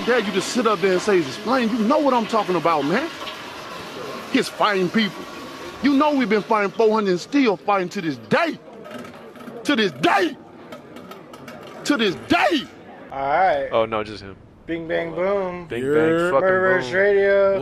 dare you to sit up there and say, explain. You know what I'm talking about, man. His fighting people. You know we've been fighting 400 and still fighting to this day. To this day. To this day. All right. Oh, no, just him. Bing, bang, boom. Bing, bang, fucking MurderVerseRadio.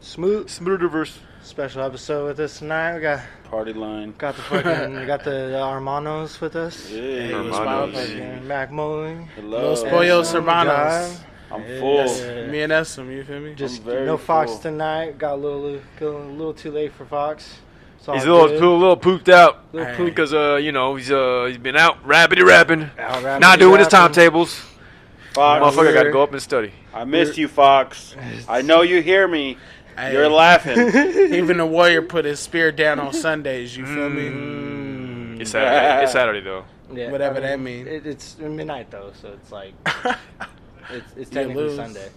Smooth. Smoothverse. Special episode with us tonight. We got Party line. the fucking, we got the Hermanos with us. Yeah, Hermanos. Fucking Mac Moly. Hello. Los Pollos Hermanos. I'm full. Me and Esem, you feel me? Just very no Fox full. tonight. Got a little too late for Fox. It's all He's a good. little pooped out Little poop. because he's been out rapping, Out rapping, not doing his rapping. timetables. Fox, Motherfucker got to go up and study. I missed you, Fox. I know you hear me. Hey, You're laughing. Even the warrior put his spear down on Sundays, you feel me? It's Saturday. It's Saturday though. Yeah, Whatever that mean. It's midnight though, so it's like it's You technically lose. Sunday.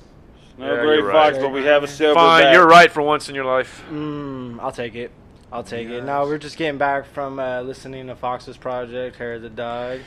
No Yeah, great you're right. Fox, but we have a silver Fine, back. you're right for once in your life. I'll take it. No, we're just getting back from listening to Fox's project, Hair of the Dog.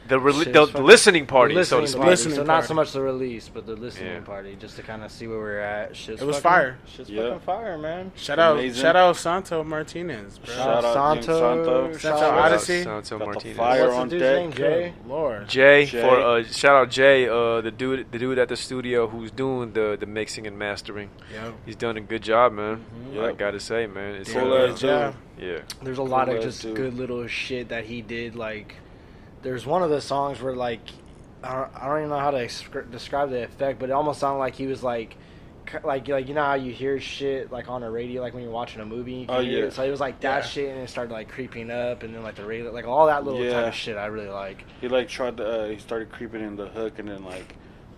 The Shit's the fucking- listening party, The so to listening speak. party. Listening So not party. so much the release, but the listening Yeah. party, just to kind of see where we're at. Shit's It was fucking- fire. Shit's Yeah. fucking fire, man. Shout out Amazing. Santo Martinez, bro. Shout out Santo. Santo. Santo Shout out- Odyssey. Santo Got the Martinez. fire What's the on dude's deck. name, Jay? Lord. Jay, Jay. for shout out Jay, the dude at the studio who's doing the mixing and mastering. Yo. He's done a good job, man. Yep. I gotta say, man. It's Full Good ass job. yeah. There's a lot of Cool just ass dude. good little shit that he did. Like, there's one of the songs where like I don't even know how to describe the effect, but it almost sounded like he was like you know how you hear shit like on the radio, like when you're watching a movie. You can Oh, hear yeah. it. So it was like that Yeah. shit, and it started like creeping up, and then like the radio, like all that little type Yeah. of shit. I really like. He like tried to. He started creeping in the hook and then like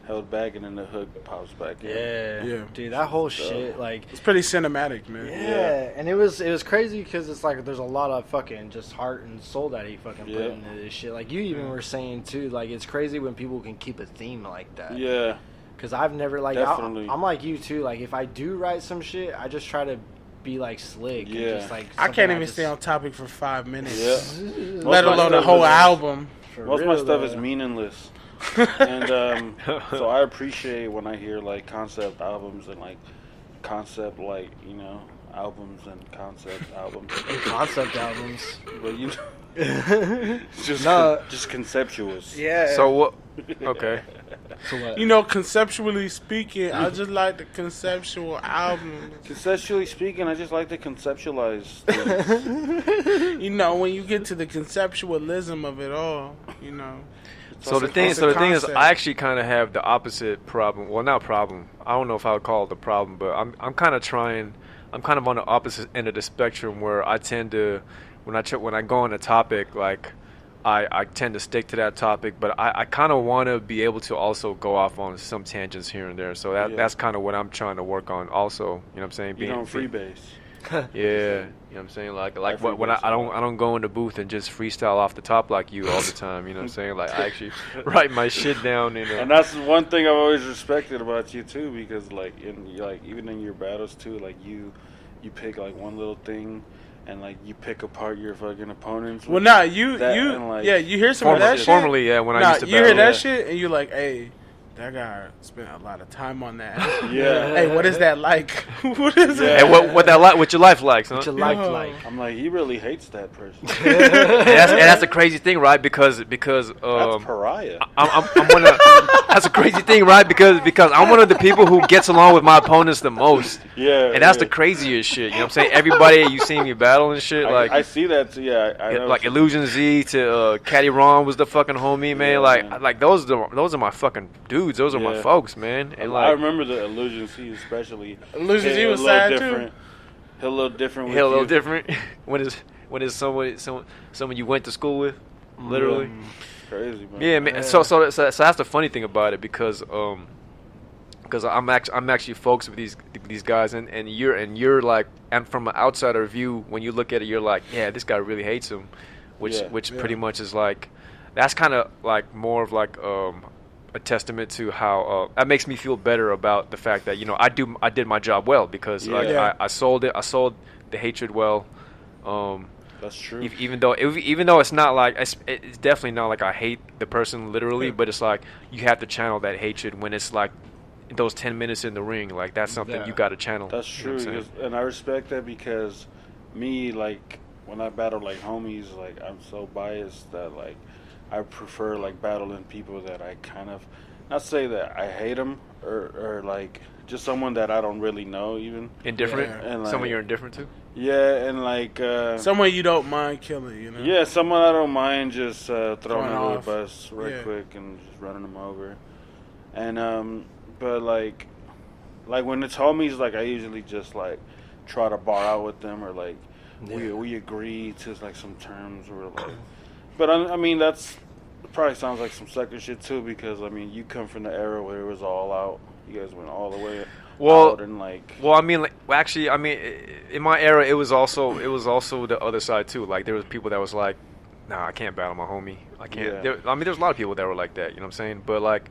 held back and then the hook pops back in. Yeah. Dude, that whole shit, like. It's pretty cinematic, man. Yeah, and it was crazy because it's like there's a lot of fucking just heart and soul that he fucking put Yeah. into this shit. Like you even were saying too, like it's crazy when people can keep a theme like that. Yeah. Because I've never like Definitely. I'm like you too. Like if I do write some shit, I just try to be like slick. Yeah. And just, like, I something can't even just- stay on topic for 5 minutes. Yeah. Let Most of my alone a stuff whole is- album. for Most of my real, stuff though. is meaningless. And so I appreciate when I hear like concept albums and like concept like albums and concept albums. concept albums. But you know, just No. just conceptuous. Yeah. So what? Okay. So what? You know, conceptually speaking, I just like the conceptual albums. Conceptually speaking, I just like to conceptualize things. You know, when you get to the conceptualism of it all, you know. So the thing is, I actually kind of have the opposite problem. Well, not problem. I don't know if I would call it the problem, but I'm kind of trying. I'm kind of on the opposite end of the spectrum where I tend to, when I go on a topic, like I tend to stick to that topic, but I kind of want to be able to also go off on some tangents here and there. So that's kind of what I'm trying to work on. Also, you know what I'm saying? You know, freebase. Yeah, you know what I'm saying? Like when freebase. I don't go in the booth and just freestyle off the top like you all the time. You know what I'm saying? Like I actually write my shit down And that's one thing I've always respected about you too, because even in your battles too, like you pick like one little thing. And like you pick apart your fucking opponents. Well, nah, you hear some of that shit. Formerly, yeah, when I used to you hear battle, that yeah. shit and you like, hey, that guy spent a lot of time on that. Yeah. Hey, what is that like? What is Yeah. it? Hey, what your life like, huh? What your life Yo. like? I'm like, he really hates that person. And that's the crazy thing, right? Because That's pariah. I'm one of that's a crazy thing, right? Because I'm one of the people who gets along with my opponents the most. Yeah. And that's yeah. the craziest shit. You know what I'm saying? Everybody you see me battle and shit, like I see that too. Yeah, I know. like Illusion Z to Caddy Ron was the fucking homie, man. Yeah, like man. like those are my fucking dudes. Those are my Yeah. folks, man. And I like remember the Illusion C especially. Illusion Z Hit was a little sad too. different. Hit a little different. hell a little with different when it's someone you went to school with, literally. you. Crazy, man. Yeah, man. So that's the funny thing about it because I'm actually folks with these guys and you're like, and from an outsider view when you look at it you're like, yeah, this guy really hates him, which pretty much is like, that's kind of like more of like a testament to how that makes me feel better about the fact that I did my job well because like Yeah. I sold the hatred well. That's true. Even though it's not like it's definitely not like I hate the person literally, but it's like you have to channel that hatred when it's like those 10 minutes in the ring. Like that's something you got to channel. That's true, and I respect that because me, like when I battle like homies, like I'm so biased that like I prefer like battling people that I kind of not say that I hate them or like just someone that I don't really know even. Indifferent? Yeah. And, like, someone you're indifferent to? Yeah, and like... someone you don't mind killing, you know? Yeah, someone I don't mind just throwing under the off. bus quick and just running them over. And, but like when it's homies, like I usually just like try to bar out with them or like we agree to like some terms or like... But I mean, that's... It probably sounds like some sucker shit too because, I mean, you come from the era where it was all out. You guys went all the way out and like. Well, I mean, actually, I mean, in my era, it was also the other side too. Like there was people that was like, nah, I can't battle my homie. I can't. Yeah. I mean, there's a lot of people that were like that. You know what I'm saying? But like,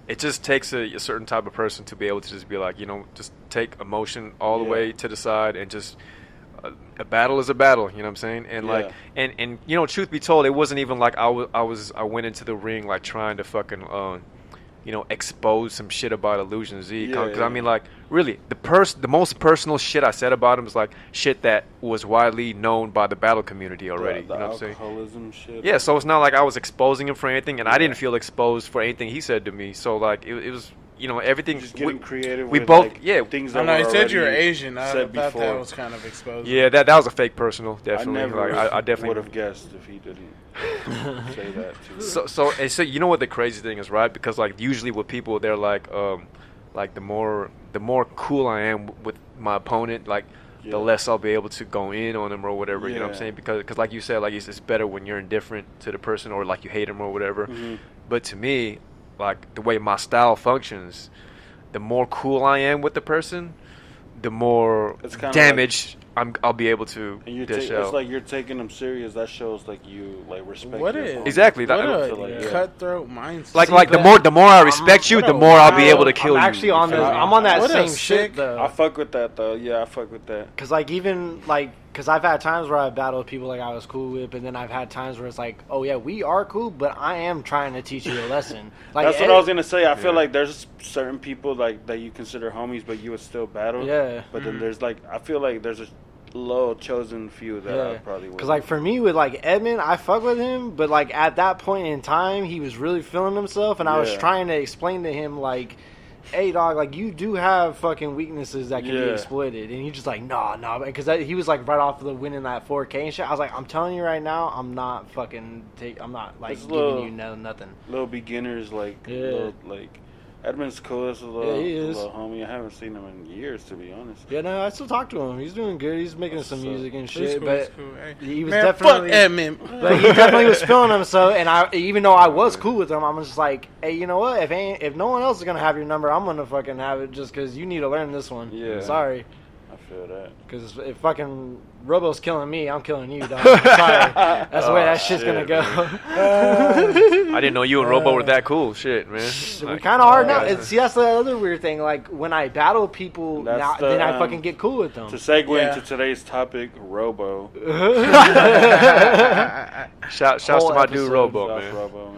it just takes a certain type of person to be able to just be like, you know, just take emotion all the way to the side and just. A battle is a battle, you know what I'm saying? And like, and you know, truth be told, it wasn't even like I went into the ring like trying to fucking, you know, expose some shit about Illusion Z. Because I mean, like, really, the most personal shit I said about him is like shit that was widely known by the battle community already. The you know what I'm saying? alcoholism shit. Yeah, so it's not like I was exposing him for anything, and I didn't feel exposed for anything he said to me. So like, it was. You know, everything. Just getting creative. We with, both, like, things that I know. You were said you were already Asian. I said thought before. that was kind of exposed. Yeah, that was a fake personal, I definitely. never I definitely would have guessed if he didn't say that. So you know what the crazy thing is, right? Because like usually with people, they're like the more cool I am with my opponent, like the less I'll be able to go in on them or whatever. You know what I'm saying? Because like you said, like it's better when you're indifferent to the person or like you hate them or whatever. Mm-hmm. But to me, like the way my style functions. The more cool I am with the person, the more damage I'll be able to dish out. It's like you're taking them serious. That shows like you like respect. What your is opponent. Exactly? What a cutthroat mindset. Like the more I respect you, the more I'll be able to kill you. I'm actually on I'm on that same shit though. I fuck with that though. Yeah, I fuck with that. Cause like even like. Because I've had times where I've battled people like I was cool with, and then I've had times where it's like, oh yeah, we are cool, but I am trying to teach you a lesson. Like that's what I was gonna say. I feel like there's certain people like that you consider homies, but you would still battle. Yeah. But then there's like, I feel like there's a low chosen few that I probably would. Because like for me with like Edmund, I fuck with him, but like at that point in time, he was really feeling himself, and I was trying to explain to him like. Hey dog, like you do have fucking weaknesses that can be exploited, and he's just like, nah, because he was like right off of the winning that 4K and shit. I was like, I'm telling you right now, I'm not fucking I'm not like it's giving you nothing. Little beginners, like little, like Edmund's cool as a little homie. I haven't seen him in years, to be honest. Yeah, no, I still talk to him. He's doing good. He's making some music and shit, cool, but cool. Hey. he was Man, definitely. fuck Edmund. But he definitely was feeling himself, and even though I was cool with him, I'm just like, hey, you know what? If no one else is gonna have your number, I'm gonna fucking have it just because you need to learn this one. Yeah. Sorry. I feel that. Because if fucking Robo's killing me, I'm killing you, dog. Sorry. That's the way that shit's gonna go. I didn't know you and Robo were that cool. Shit, man. We kind of are now. See, that's the other weird thing. Like, when I battle people, then I fucking get cool with them. To segue into today's topic, Robo. Shouts to my dude Robo, man. Robo,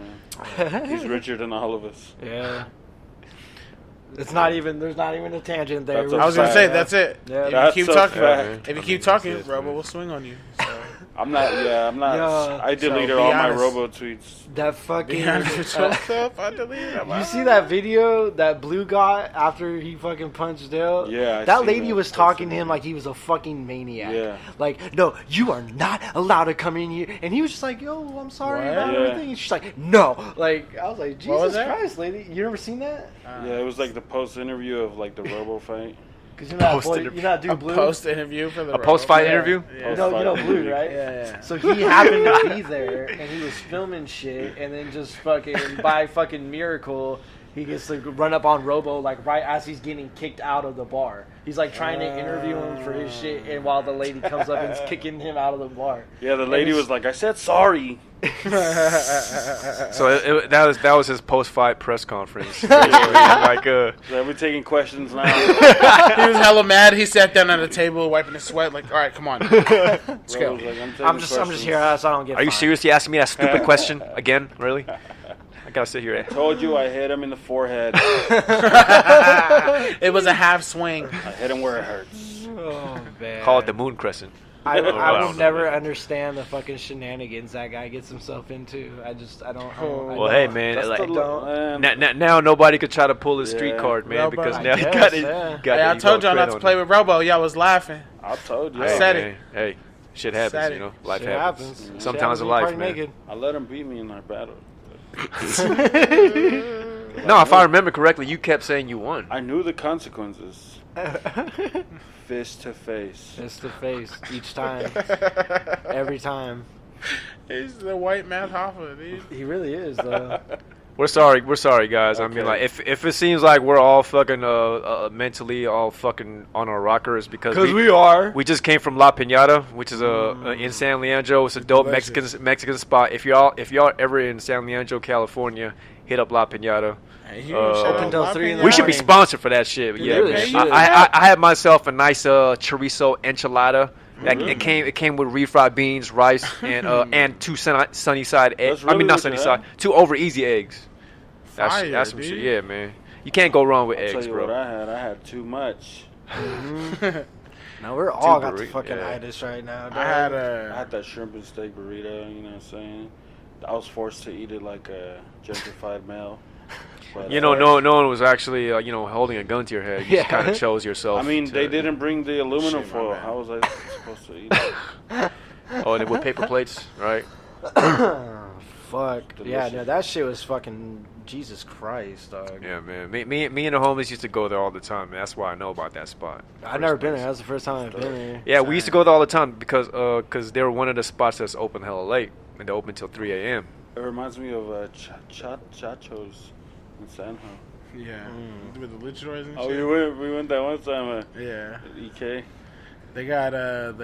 man. He's richer than all of us. Yeah. There's not even a tangent there. That's I was gonna say that's it. Yeah. If you keep talking, Robo will swing on you. So. I'm not. I deleted all my Robo tweets. That fucking. I deleted them. You see that video that Blue got after he fucking punched Dale? Yeah. That lady was talking to him like he was a fucking maniac. Yeah. Like, no, you are not allowed to come in here. And he was just like, yo, I'm sorry about everything. And she's like, no. Like, I was like, Jesus Christ, lady. You never seen that? Yeah, it was like the post interview of like the Robo fight. Because you're not doing Blue. Post interview for the post-fight interview? Yeah. You know Blue, right? Yeah. So he happened to be there, and he was filming shit, and then just fucking, by fucking miracle, he gets to run up on Robo, like, right as he's getting kicked out of the bar. He's, like, trying to interview him for his shit, and while the lady comes up and is kicking him out of the bar. Yeah, the lady was like, I said sorry. So that was his post-fight press conference. Like, So we're taking questions now. He was hella mad. He sat down at a table, wiping his sweat. Like, all right, come on, let's go. Like, I'm just here so I don't get. are you fined. seriously asking me that stupid question again? Really? I gotta sit here. Told you I hit him in the forehead. It was a half swing. I hit him where it hurts. Oh man. Call it the moon crescent. I don't will know, never man. understand the fucking shenanigans that guy gets himself into. I don't. Well, hey, man. That's Like, now nobody could try to pull his street card, man, Robo. because I now he guess, got it. yeah. got Hey, it, I he told got y'all not credit to on play it. with Robo. Y'all was laughing. I told you. I Hey, said man, it. Hey, shit happens, Said you it. know. Life Shit happens. happens. Sometimes in Shit happens when you life, party man. naked. I let him beat me in our battle. No, if I remember correctly, you kept saying you won. I knew the consequences. Fist to face. Face to face each time, every time. He's the white Matt Hoffa, dude. He really is though. We're sorry, guys. I mean, Okay. like, if it seems like we're all fucking mentally all fucking on our rockers because we are. we just came from La Piñata, which is in San Leandro. It's a dope Delicious. Mexican spot. If y'all ever in San Leandro, California, hit up La Piñata. Hey, you shout out Open till La 3 in the We should be morning. sponsored for that shit. Yeah, really man. should. I had myself a nice chorizo enchilada. Like, it came with refried beans, rice, and two sunny side eggs. That's really not what sunny you side, 2 over easy eggs. Fire, That's some dude. shit. Yeah, man. You can't go wrong with I'll tell eggs, you bro. what I had. I had too much. No, we're all Two got the burrito- fucking yeah. itis right now. Dog. I had I had that shrimp and steak burrito. You know what I'm saying? I was forced to eat it like a gentrified male. But, You know, no one was actually, holding a gun to your head. You just kind of chose yourself. I mean, to- they didn't bring the aluminum Shit, my foil. bad. How was I supposed to eat it? Oh, and with paper plates, right? Fuck. Yeah, Delicious. no, that shit was fucking Jesus Christ, dog. Yeah, man. Me and the homies used to go there all the time, man. That's why I know about that spot. I've never been there. That was the first time I've been there. Yeah, we used to go there all the time because they were one of the spots that's open hella late, and they open till 3 a.m. It reminds me of Chachos in San Jose. Yeah, with the luchadors and Oh, shit. we went that one time Yeah, at EK. they got the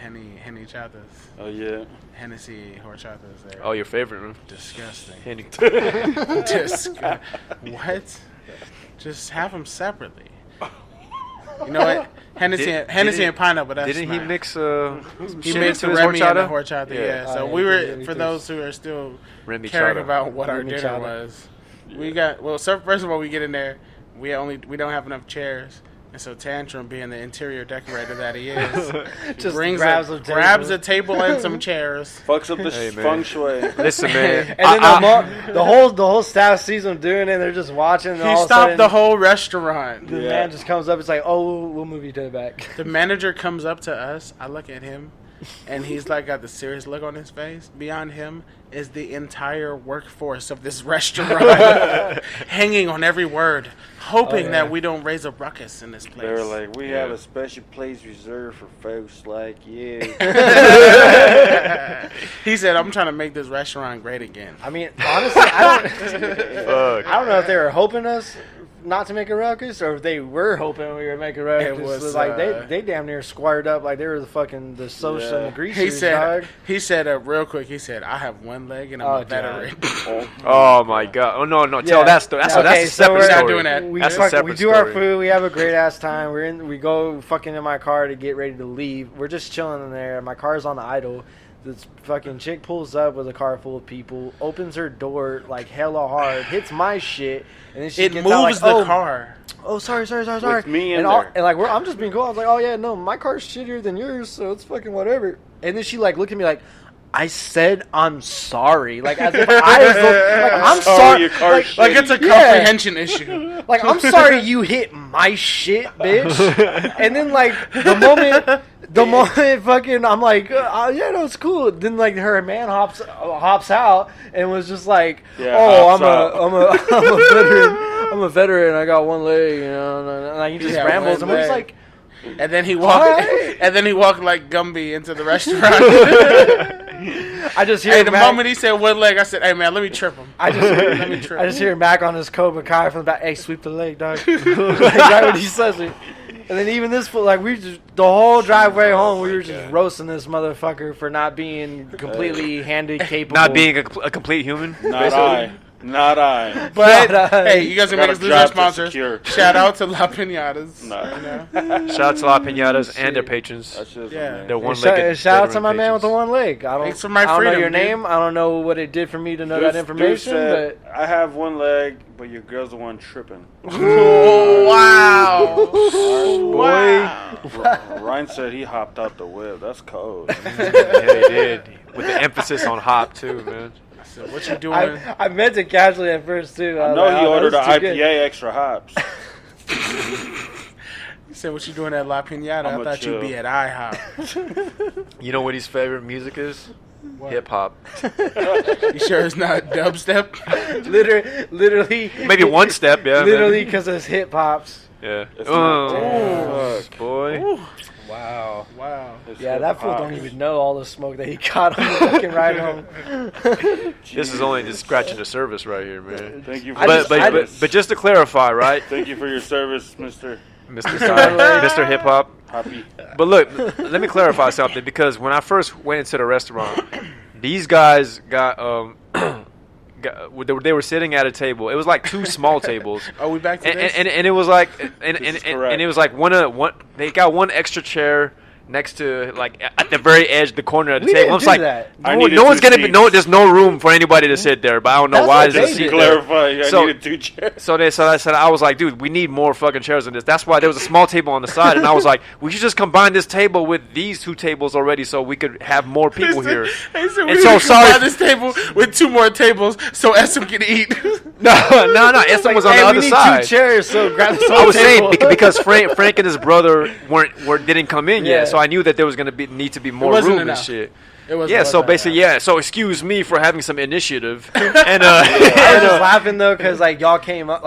Henny chatas, Oh yeah. Hennessy horchatas there. Oh, your favorite room? Disgusting. Henny. What? Just have them separately. You know what? Hennessy and pineapple. That's Didn't he smack. mix He shit mixed into the his Remy and the horchata? horchata. Yeah. Yeah. So Oh, we yeah, were yeah, for those who are still Remy caring chata. about what our Remy dinner chata. was. We got so first of all we get in there, we don't have enough chairs. And so Tantrum, being the interior decorator that he is, Just brings grabs a a table and some chairs. Fucks up the Hey, man. feng shui. Listen, man. And then the whole staff sees them doing it. And they're just watching. And He all of a stopped sudden, the whole restaurant. The Yeah. man just comes up. It's like, oh, we'll move you to the back. The manager comes up to us. I look at him, and he's like got the serious look on his face. Beyond him is the entire workforce of this restaurant, hanging on every word, hoping that we don't raise a ruckus in this place. They were like, we Yeah. have a special place reserved for folks like you. He said, "I'm trying to make this restaurant great again." I mean, honestly, I don't know if they were hoping us not to make a ruckus, or if they were hoping we were making a ruckus. It was, like they damn near squared up like they were the social Yeah. and the greasers, He dog. said, real quick. He said, "I have one leg and I'm Oh, a veteran." Oh my god! Oh no! Tell Yeah. that story. That's Okay, a so separate we're not story. doing that. We, That's a we separate do our story. food. We have a great ass time. We go fucking in my car to get ready to leave. We're just chilling in there. My car's on the idle. This fucking chick pulls up with a car full of people, opens her door like hella hard, hits my shit, and then she It gets out moves like, the car. Oh, sorry. With me in and there. and like I'm just being cool. I was like, oh yeah, no, my car's shittier than yours, so it's fucking whatever. And then she like looked at me like, I said I'm sorry, like as if I was like I'm sorry. your car's shitty. Like it's a comprehension issue. Like, I'm sorry you hit my shit, bitch. And then, like, the moment fucking, I'm like, yeah, no, it's cool. Then, like, her man hops out and was just like, Yeah, oh, hops out. I'm a veteran. I'm a veteran. I got one leg, you know. And like, he just Yeah, rambles. one And we're just leg. like, And then he walked. Alright. And then he walked like Gumby into the restaurant. I just hear Hey, the Mac, moment he said one leg, I said, "Hey man, let me trip him." I just hear Mac on his Cobra Kai from the back. Hey, sweep the leg, dog. Like, right when he says it. And then even this fool, like we just the whole driveway home, we were just roasting this motherfucker for not being completely handy capable, not being a complete human. Not I. But hey, you guys are making us lose our sponsors. Shout out to La Pinatas. Shout out to La Pinatas and their patrons. Yeah. Their one-legged. Shout out to my man with the one leg. Thanks for my I don't freedom, know your dude. name. I don't know what it did for me to know that information. Said, but I have one leg, but your girl's the one tripping. Oh, wow. Boy. Ryan said he hopped out the whip. That's cold. Yeah, he did. With the emphasis on hop too, man. So what you doing? I meant it casually at first too. I know he ordered an IPA extra hops. You said what you doing at La Pinata? I thought you'd be at IHOP. You know what his favorite music is? Hip hop. You sure it's not dubstep? literally. Maybe one step, yeah. Literally because it's hip hops. Yeah. Fuck, boy. Wow. Wow. Yeah, that fool don't even know all the smoke that he caught on the fucking ride home. This is only just scratching the surface right here, man. Thank you for But just to clarify, right? Thank you for your service, Mr. Hip Hop. Happy. But look, let me clarify something, because when I first went into the restaurant, these guys got they were sitting at a table. It was like two small tables. Are we back to this? And it was like and it was like one they got one extra chair next to, like, at the very edge of the corner of the table. I was like, no one's gonna be there's no room for anybody to sit there, but I don't know why there's a seat there. I needed 2 chairs. So I said, I was like, dude, we need more fucking chairs than this. That's why there was a small table on the side, and I was like, we should just combine this table with these 2 tables already, so we could have more people here. They said we should combine this table with 2 more tables so Esem can eat. No, Esem was on the other side. We need 2 chairs, so grab the I was saying because Frank and his brother didn't come in yet, so I knew that there was gonna need to be more room and shit. So basically, so excuse me for having some initiative. And I was just laughing though, because like y'all came up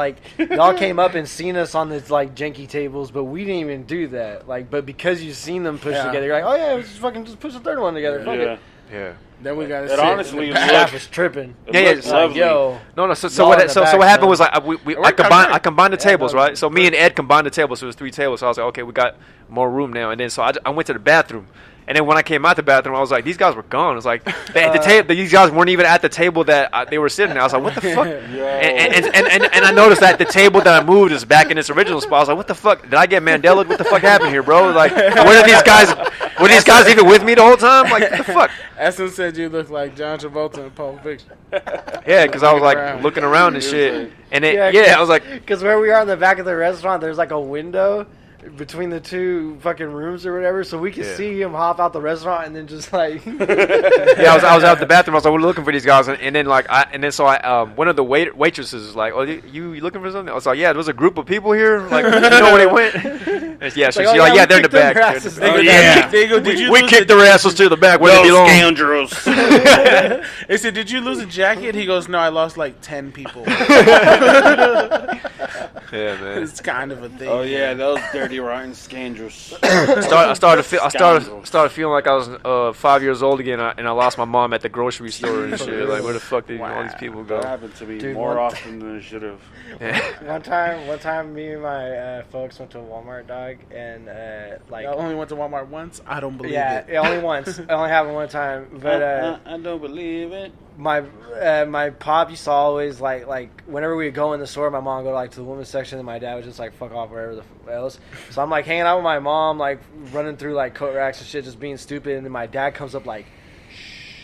and seen us on this like janky tables, but we didn't even do that. Like, but because you seen them push together, you're like, oh yeah, let's just push the third one together. Fuck it. Yeah. Then we got to sit. Honestly, staff is tripping. Like, yo. No. So what happened was, like, I combined the tables, right? So me and Ed combined the tables. So it was 3 tables. So I was like, okay, we got more room now. And then so I went to the bathroom. And then when I came out the bathroom, I was like, these guys were gone. I was like, these guys weren't even at the table that they were sitting at. I was like, what the fuck? And I noticed that the table that I moved is back in its original spot. I was like, what the fuck? Did I get Mandela? What the fuck happened here, bro? Like, were these guys even with me the whole time? Like, what the fuck? Essence said you look like John Travolta in Pulp Fiction. Yeah, because I was like looking around and shit. And I was like, because where we are in the back of the restaurant, there's like a window between the 2 fucking rooms or whatever, so we could see him hop out the restaurant and then just like I was out the bathroom. I was like, we're looking for these guys, and then one of the waitresses was like, oh, you looking for something? I was like, yeah, there was a group of people here, like, you know where they went? And she's like, they're in the back. We kicked their asses to the back where they belong. Scoundrels. They said, did you lose a jacket? He goes, no, I lost like 10 people. Yeah, man. It's kind of a thing. Oh yeah, those dirty rotten scoundrels. I started feeling like I was 5 years old again, and I lost my mom at the grocery store and shit. Like, where the fuck did all these people go? That happened to me more often than it should have. One time, me and my folks went to Walmart, dog, and I only went to Walmart once. I don't believe it. Yeah, only once. It only happened one time, but I don't believe it. My pop used to always like whenever we would go in the store, my mom would go like to the women's section, and my dad would just like fuck off wherever the else. So I'm like hanging out with my mom, like running through like coat racks and shit, just being stupid, and then my dad comes up like,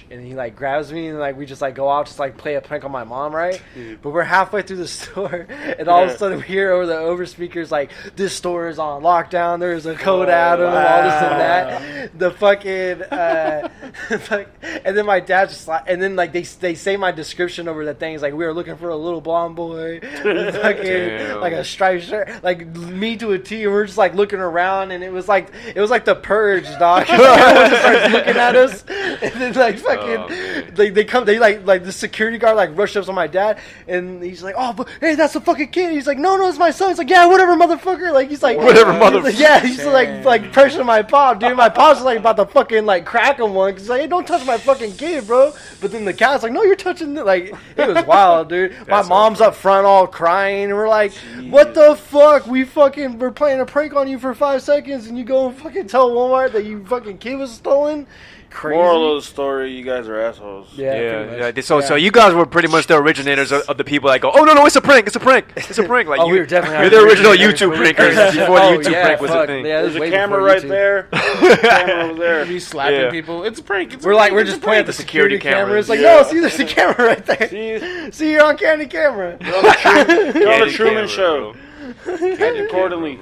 and he like grabs me, and like we just like go out, just like play a prank on my mom, right? But we're halfway through the store, and all of a sudden we hear over the speakers like, this store is on lockdown, there's a code out of all this and that. The fucking and then my dad just like, and then like they say my description over the things, like, we were looking for a little blonde boy with fucking like a striped shirt, like me to a T, and we're just like looking around, and it was like the Purge, dog. Everyone just starts looking at us, and then like fucking fucking they like the security guard like rushed up on my dad, and he's like, oh, but hey, that's a fucking kid. He's like, no, it's my son. He's like, yeah, whatever, motherfucker. Like he's like, whatever, motherfucker. Yeah, he's like pressuring my pop, dude. My pop's like about to fucking like crack him one. He's like, hey, don't touch my fucking kid, bro. But then the cat's like, no, you're touching it. Like it was wild, dude. My mom's up front all crying, and we're like, what the fuck? We're playing a prank on you for 5 seconds, and you go and fucking tell Walmart that you fucking kid was stolen. Crazy. Moral of the story: you guys are assholes. Yeah. So you guys were pretty much the originators of the people that go, oh no, it's a prank. Like we were definitely you're the original YouTube prankers before the YouTube prank was a thing. Yeah, there's a camera right there. There's a camera over there. Be slapping people. It's a prank. We're just pointing at the security camera. It's like, no, see, there's a camera right there. See, you're on candy camera. You're on the Truman Show. Act accordingly.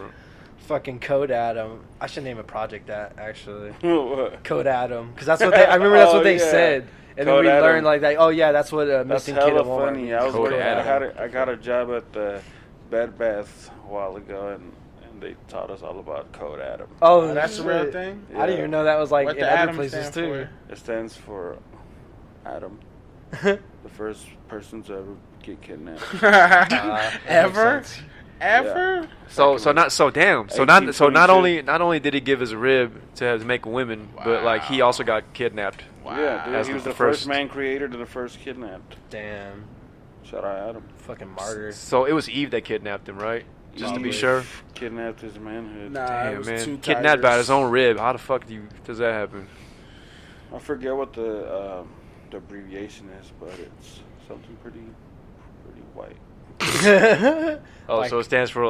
Fucking Code Adam. I should name a project that actually. What? Code Adam, because that's what they. I remember that's what they said, and Code then we Adam. learned like that. Oh yeah, that's what a That's missing kid hella at Walmart. funny. I was Code working, Adam. I got a job at the Bed Bath a while ago, and they taught us all about Code Adam. Oh, That's a shit. real thing. I didn't even know that was like What in the other Adam places stand too. It stands for Adam, the first person to ever get kidnapped. Ever? Ever? So not only did he give his rib to make women, but like he also got kidnapped. Wow. Yeah, dude, As he was the the first first- man creator to the first kidnapped. Damn, Shout out Adam. fucking martyr. So it was Eve that kidnapped him, right? Just to be Eve sure. Kidnapped his manhood. Nah, it Damn, was man, two kidnapped by tigers. his own rib. How the fuck does that happen? I forget what the abbreviation is, but it's something pretty white. Oh, so it stands for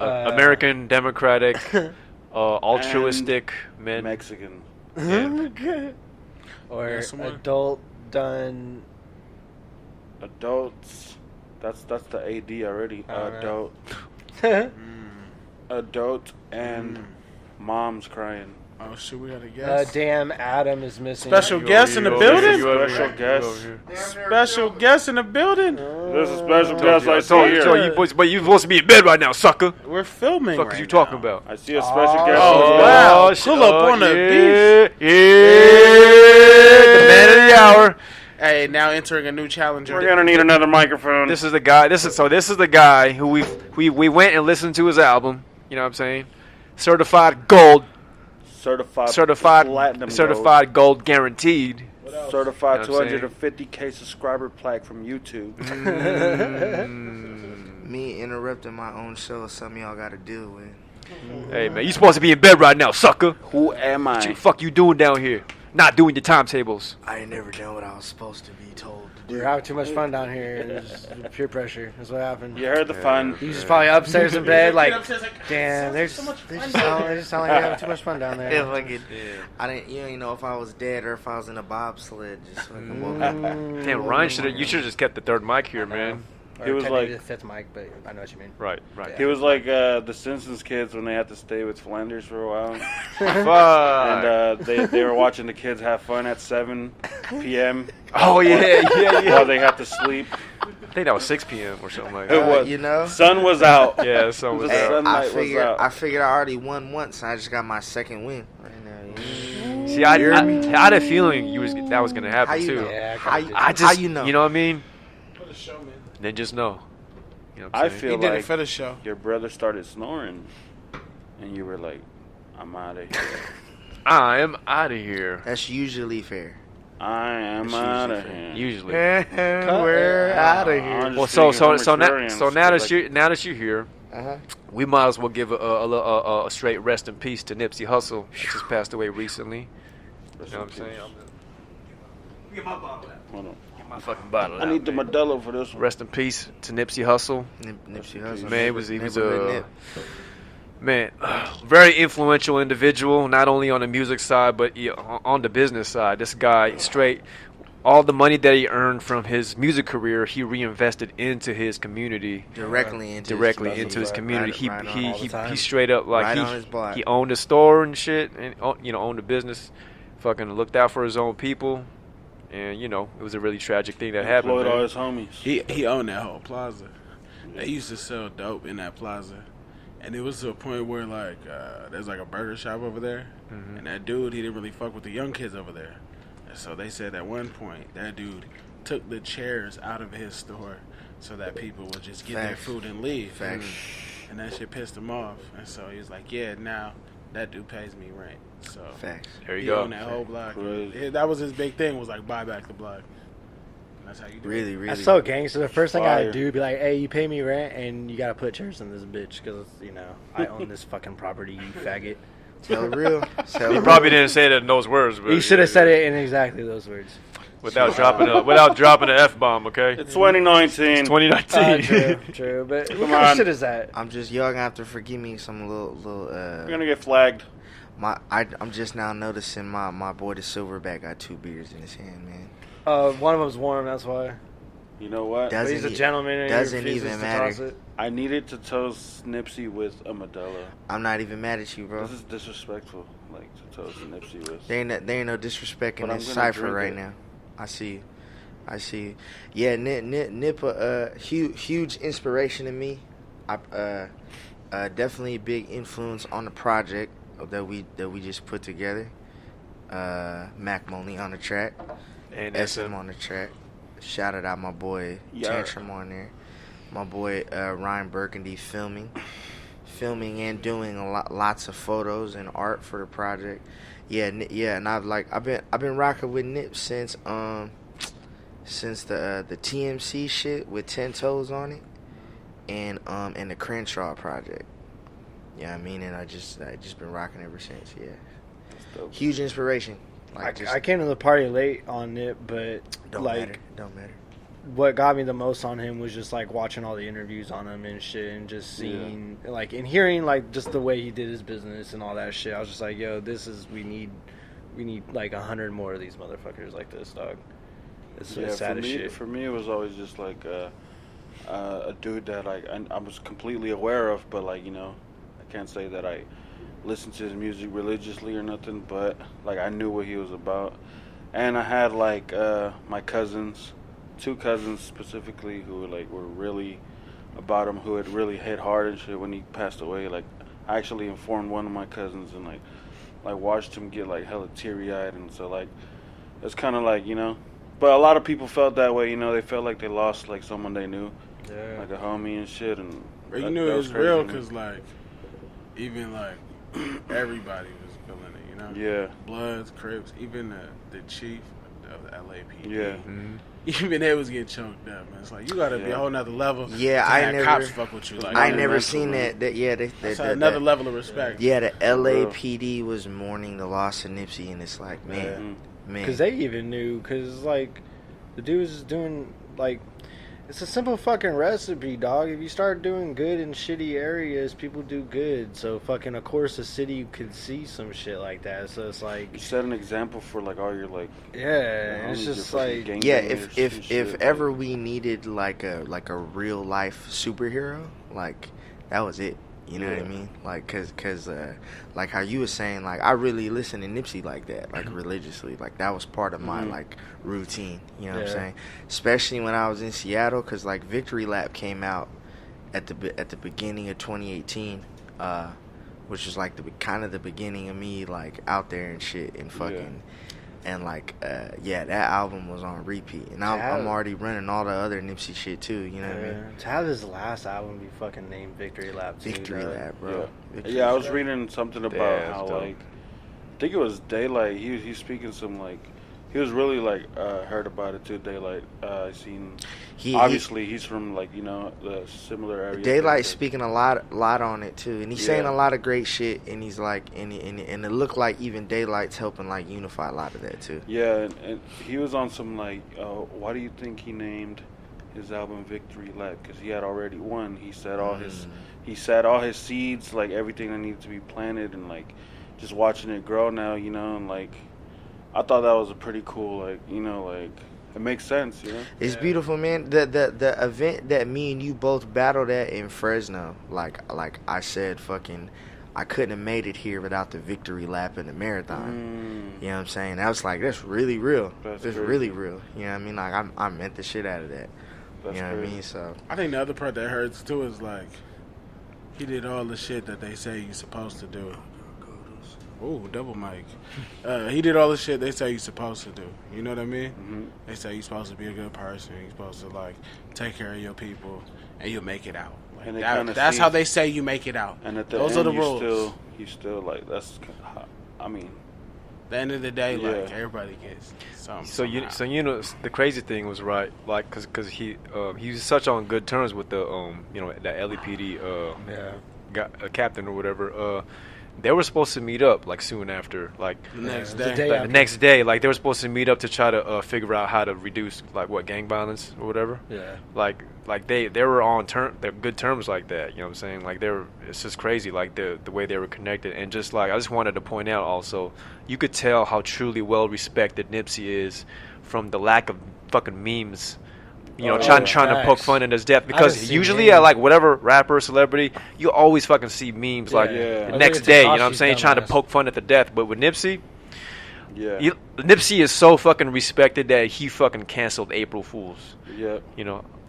American Democratic Altruistic Men. Mexican. Yeah. Or Yeah, someone- adult done. Adults. That's the AD already. Alright. Adult and mom's crying. Oh shit, we gotta guess. Damn, Adam is missing. Special guest in the building. Special guest. Special guest in the building. There's a special guest I see So here. you boys, but you supposed to be in bed right now, sucker. We're filming. What the fuck right is you now. talking about? I see a special guest. Oh, over wow. there. Pull up on the yeah, the man of the hour. Hey, now entering a new challenger. We're gonna need another microphone. This is the guy. This is the guy who we went and listened to his album. You know what I'm saying? Certified gold. Certified gold guaranteed. Certified You know what I'm saying? 250K subscriber plaque from YouTube. Me interrupting my own show is something y'all gotta deal with. Hey man, you supposed to be in bed right now, sucker. Who am What I? the fuck you doing down here? Not doing your timetables. I ain't never done what I was supposed to be told to We're do. having too much fun down here. There's peer pressure. That's what happened. You heard the fun. He was just probably upstairs in bed, like, Upstairs like, damn, they just sound like they're having too much fun down Yeah, there. fucking, I didn't, you know if I was dead or if I was in a bobsled. Just fucking woke up. Damn, Ryan you should have just kept the third mic here, man. He was technically like- the fifth mic, but I know what you mean. Right. He was like the Simpsons kids when they had to stay with Flanders for a while. Fuck. And they were watching the kids have fun at 7 p.m. Oh yeah. while they had to sleep. I think that was 6 p.m. or something like It that. was. You know? Sun was out. Yeah, so was The that. sunlight I was figured out. I already won once. I just got my second win right now. See, I had a feeling that was gonna happen How you too. know? Yeah, How, I just, how you know? You know what I mean? For the show, man. Then just know. You know what I I'm saying? feel He did like it for the show. your brother started snoring, and you were like, "I'm out of here. I am out of here. That's usually fair. I am It's out of usually here." Usually. We're out of I'm here. just Well, speaking from so experience, now that 'cause, you're here, Uh-huh. we might as well give a straight rest in peace to Nipsey Hussle, which just passed away recently. Rest You know in what I'm saying? peace. Hold on. Get my fucking bottle. I need the Modelo for this one. Rest in peace to Nipsey Hussle. Nipsey Hussle. Man, he was Neighborhood a very influential individual, not only on the music side but on the business side. This guy straight. All the money that he earned from his music career, he reinvested into his community. Directly into his community. Right on all the time. He straight up like Right on his block. he owned a store and shit, and owned a business. Fucking looked out for his own people, and it was a really tragic thing that happened. Employed all Man. his homies. He owned that whole plaza. They used to sell dope in that plaza. And it was to a point where, there's like a burger shop over there. Mhm. And that dude, he didn't really fuck with the young kids over there. So they said at one point that dude took the chairs out of his store so that people would just get their food and leave. Facts. And that shit pissed him off. And so he was like, yeah, now that dude pays me rent. So Facts. There you he go. owned that whole block. Crazy. That was his big thing, was like, buy back the block. And that's how you do it. Really. That's so gangster. The first thing I Fire. do be like, hey, you pay me rent and you gotta put chairs in this bitch because, you know, I own this fucking property, you faggot. Tell real. Tell He real. probably didn't say it in those words, but He should have said it in exactly those words. without dropping the F-bomb, okay? It's 2019. 2019. True. But what Come kind of on. shit is that? I'm just young. I have to forgive me some little. You're gonna get flagged. I'm just now noticing my boy the Silverback got 2 beers in his hand, man. One of them's warm, that's why. You know what? Doesn't But he's a e- gentleman and doesn't he refuses even to matter. toss it. I needed to toast Nipsey with a Modelo. I'm not even mad at you, bro. This is disrespectful, like to toast Nipsey with. There ain't no disrespect in But I'm this gonna cipher drink right it. now. I see. Yeah, Nip, huge inspiration to me. Definitely a big influence on the project that we just put together. Mac Money on the track, And Esem on the track. Shouted out my boy Yeah. Tantrum on there. My boy Ryan Burgundy filming and doing lots of photos and art for the project. Yeah, and I've been rocking with Nip since the TMC shit with 10 Toes on it, and the Crenshaw project. Yeah, I mean, and I just been rocking ever since. Yeah, Dope. huge inspiration. I came to the party late on Nip, but don't like matter. what got me the most on him was just like watching all the interviews on him and shit, and just seeing like and hearing like just the way he did his business and all that shit. I was just like, yo, we need like 100 more of these motherfuckers like this, dog. It's sad as shit. For me, it was always just like a dude that like I was completely aware of, but like, you know, I can't say that I listened to his music religiously or nothing, but like I knew what he was about. And I had like my cousins, 2 cousins specifically, who were really about him, who had really hit hard and shit when he passed away. Like I actually informed one of my cousins and like watched him get like hella teary-eyed, and so like it's kind of like, you know, but a lot of people felt that way, you know. They felt like they lost like someone they knew, like a homie and shit. And But you knew it was real because, like, even, like, everybody was feeling it, you know? Yeah. Bloods, Crips, even the chief of the LAPD. Yeah. Mm-hmm. Even they was getting choked up, man. It's like, you gotta be a whole nother level. Yeah, to I have never- cops fuck with you. Like, I Yeah, never mental, seen man. that's another level of respect. Yeah, the LAPD was mourning the loss of Nipsey, and it's like, man. Because they even knew, because, like, the dude was doing, like, it's a simple fucking recipe, dog. If you start doing good in shitty areas, people do good. So, fucking, of course, the city could see some shit like that. So, it's like, You set an example for like all your like. yeah, it's your just fucking like, gang Yeah, bangers and if shit, ever like, we needed like a real life superhero, like that was it. You know what I Yeah. mean? Like, cause like how you were saying, like I really listened to Nipsey like that, like religiously. Like that was part of my like routine. You know what I'm Yeah. saying? Especially when I was in Seattle, cause like Victory Lap came out at the beginning of 2018, which was like kind of the beginning of me like out there and shit and fucking. And like, that album was on repeat, and I'm already running all the other Nipsey shit too. You know what I mean? to have his last album be fucking named Victory Lap, too, Victory dog. Lap, bro. Victory Yeah, I was Lap. reading something about Yeah, how it's dope. like I think it was Daylight. He's speaking some like he was really like heard about it too. Daylight. I seen. Obviously, he's from like, you know, the similar area. Daylight's speaking a lot on it too, and he's saying a lot of great shit. And he's like, and it looked like even Daylight's helping like unify a lot of that too. Yeah, and he was on some like, why do you think he named his album Victory Lap? Because he had already won. He set all his seeds, like everything that needed to be planted, and like just watching it grow now, you know, and like I thought that was a pretty cool, like, you know, like it makes sense, you know. It's beautiful, man. The event that me and you both battled at in Fresno, like I said, fucking, I couldn't have made it here without the Victory Lap and the marathon. You know what I'm saying? That was like, that's really real. That's really real. You know what I mean? Like I meant the shit out of that. That's you know what I crazy. mean? So I think the other part that hurts too is like he did all the shit that they say you're supposed to do, Ooh, double mic. He did all the shit they say you're supposed to do. You know what I mean? Mm-hmm. They say you're supposed to be a good person. You're supposed to like take care of your people, and you'll make it out. Like, And that's how they say you make it out. And at the Those end, are the rules. You still like that's. I mean, At the end of the day, Yeah. like everybody gets something. So you somehow. the crazy thing was right, like because he was such on good terms with the that LAPD captain or whatever. They were supposed to meet up like soon after, like The next the day. day the next day. Like they were supposed to meet up to try to figure out how to reduce like gang violence or whatever. Yeah. Like they were on they're good terms like that. You know what I'm saying? Like it's just crazy like the way they were connected. And just like I just wanted to point out also, you could tell how truly well respected Nipsey is from the lack of fucking memes. Trying to poke fun in his death, because usually at like whatever rapper celebrity, you always fucking see memes like the next day. You know what I'm saying? Trying to poke fun at the death. But with Nipsey, Nipsey is so fucking respected that he fucking canceled April Fools. yeah.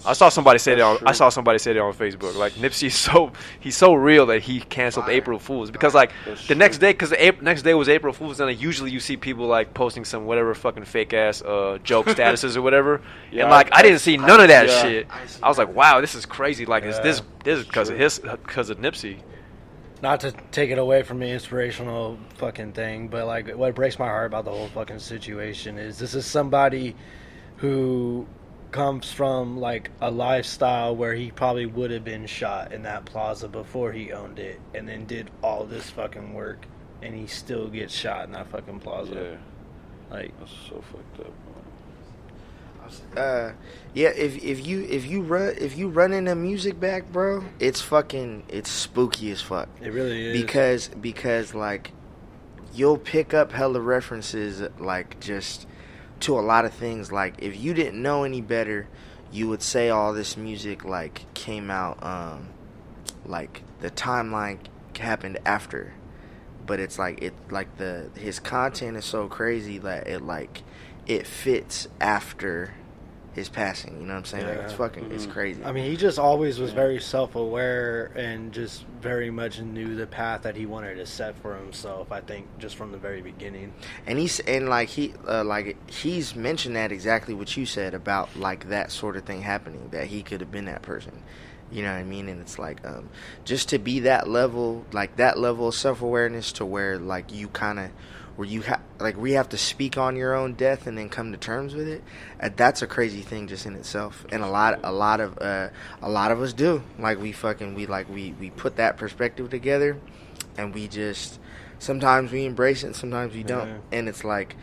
I saw somebody say that on Facebook. Like Nipsey he's so real that he canceled April Fools, because like the next day, because the next day was April Fools, and like, usually you see people like posting some whatever fucking fake ass joke statuses or whatever, and like I didn't see none of that shit. I was like, wow, this is crazy. Like is this because of Nipsey? Not to take it away from the inspirational fucking thing, but like what breaks my heart about the whole fucking situation is this is somebody who comes from like a lifestyle where he probably would have been shot in that plaza before he owned it, and then did all this fucking work, and he still gets shot in that fucking plaza. Yeah. Like, That's so fucked up. If you run in a music back, bro, it's spooky as fuck. it really is. Because like you'll pick up hella references like just to a lot of things. Like if you didn't know any better, you would say all this music like came out like the timeline happened after, but it's like his content is so crazy that it fits after his passing. You know what I'm saying? Like, it's fucking it's crazy. I mean, he just always was very self-aware and just very much knew the path that he wanted to set for himself, I think, just from the very beginning. And he's mentioned that exactly what you said about like that sort of thing happening, that he could have been that person. You know what I mean? And it's like just to be that level of self-awareness to where like you kind of where you we have to speak on your own death and then come to terms with it. That's a crazy thing just in itself. And a lot of us do. Like we put that perspective together, and we just sometimes we embrace it, and sometimes we don't. Yeah. And it's like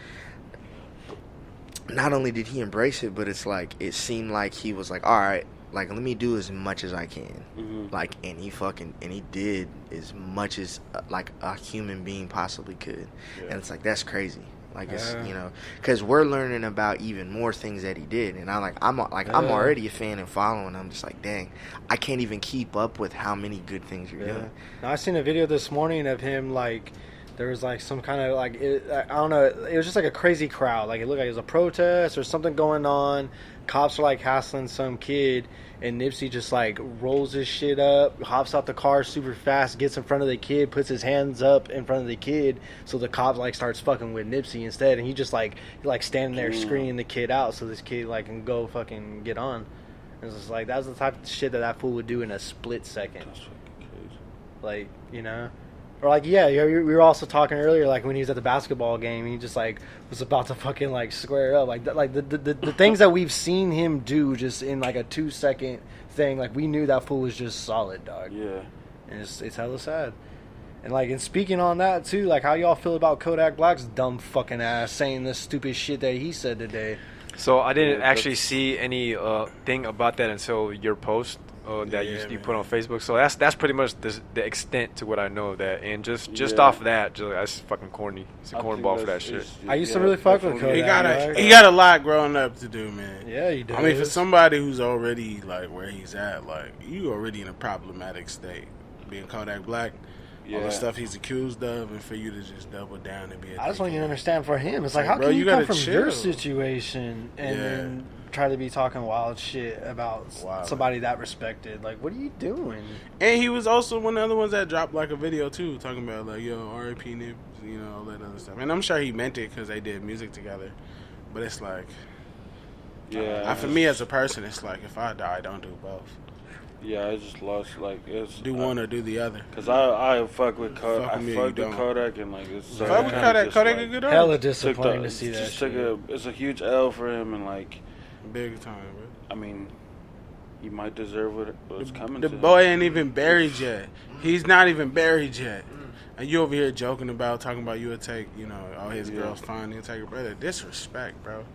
not only did he embrace it, but it's like it seemed like he was like, all right, like let me do as much as I can. Like and he did as much as like a human being possibly could. And it's like that's crazy. Like it's because we're learning about even more things that he did, and I'm already a fan and following. I'm just like, dang, I can't even keep up with how many good things you're doing. Now, I seen a video this morning of him like there was like some kind of like I don't know, it was just like a crazy crowd. Like it looked like it was a protest or something going on. Cops are like hassling some kid, and Nipsey just like rolls his shit up, hops out the car super fast, gets in front of the kid, puts his hands up in front of the kid, so the cop like starts fucking with Nipsey instead, and he just like standing there screaming the kid out so this kid like can go fucking get on. And it's just like that was the type of shit that fool would do in a split second. That's fucking crazy. Like, you know. Or like, yeah, we were also talking earlier, like when he was at the basketball game, he just like was about to fucking like square up, like the things that we've seen him do just in like a 2-second thing. Like we knew that fool was just solid, dog. Yeah. And it's hella sad. And like, and speaking on that too, like how y'all feel about Kodak Black's dumb fucking ass saying this stupid shit that he said today? So I didn't actually see any thing about that until your post that you put on Facebook. So that's pretty much the extent to what I know of that. And just off of that, that's fucking corny. It's a cornball for that shit. I used to really fuck with Kodak. He got a lot growing up to do, man. Yeah, he does. I mean, for somebody who's already like where he's at, like you already in a problematic state, being Kodak Black. All the stuff he's accused of, and for you to just double down and be I just want you to understand for him, it's like, how bro, can you come gotta from chill. your situation and then try to be talking wild shit about somebody that respected. Like, what are you doing? And he was also one of the other ones that dropped like a video too, talking about like, yo, R.I.P. Nip, you know, all that other stuff. And I'm sure he meant it because they did music together. But it's like, for me as a person, it's like if I die, don't do both. Yeah, I just lost do one or do the other. Cause I fuck with Kodak. I fuck with Kodak and like it's fuck with Kodak. Kodak a good artist. Hella disappointing to see that shit. It's a huge L for him and like big time, bro. I mean, he might deserve what's coming. The to boy him. ain't even buried yet. He's not even buried yet. And you over here talking about you would take, you know, all his girls fine, you'll take your brother. Disrespect, bro.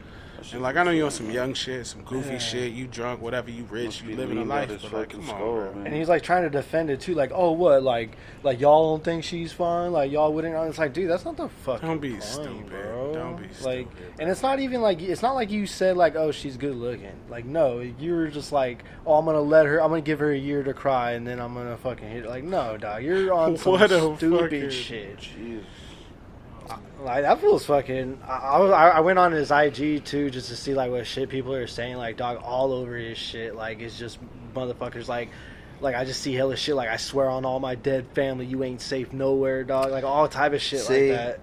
And like I know you on some young shit, some goofy shit, you drunk, whatever, you rich, you living a life, but like, come on, bro. And he's like trying to defend it too, like, oh what, like y'all don't think she's fine, like y'all wouldn't. It's like, dude, that's not the fucking. Don't be stupid, bro. Don't be stupid. Like, and it's not even like you said like, oh, she's good looking. Like, no, you were just like, oh, I'm gonna give her a year to cry, and then I'm gonna fucking hit it. Like, no, dog, you're on some stupid shit. Jeez. Like that feels fucking. I went on his IG too just to see like what shit people are saying. Like, dog, all over his shit. Like, it's just motherfuckers. Like I just see hella shit. Like, I swear on all my dead family, you ain't safe nowhere, dog. Like all type of shit like that.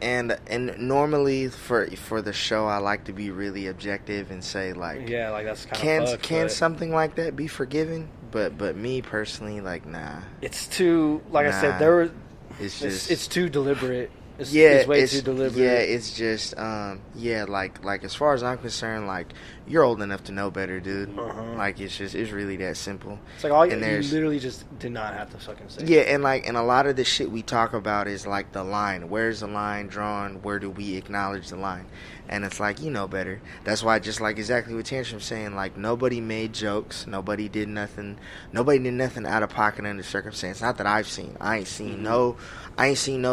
And normally for the show, I like to be really objective and say like, yeah, like that's kind of can something like that be forgiven? But me personally, like, nah. It's too I said it's too deliberate. It's way too deliberate. Yeah, it's just, like as far as I'm concerned, like, you're old enough to know better, dude. Like, it's really that simple. It's like you literally just did not have to fucking say. Yeah, and a lot of the shit we talk about is like the line. Where's the line drawn? Where do we acknowledge the line? And it's like, you know better. That's why, just like exactly what Tantrum's saying, like, nobody made jokes. Nobody did nothing out of pocket under circumstance. Not that I've seen. I ain't seen no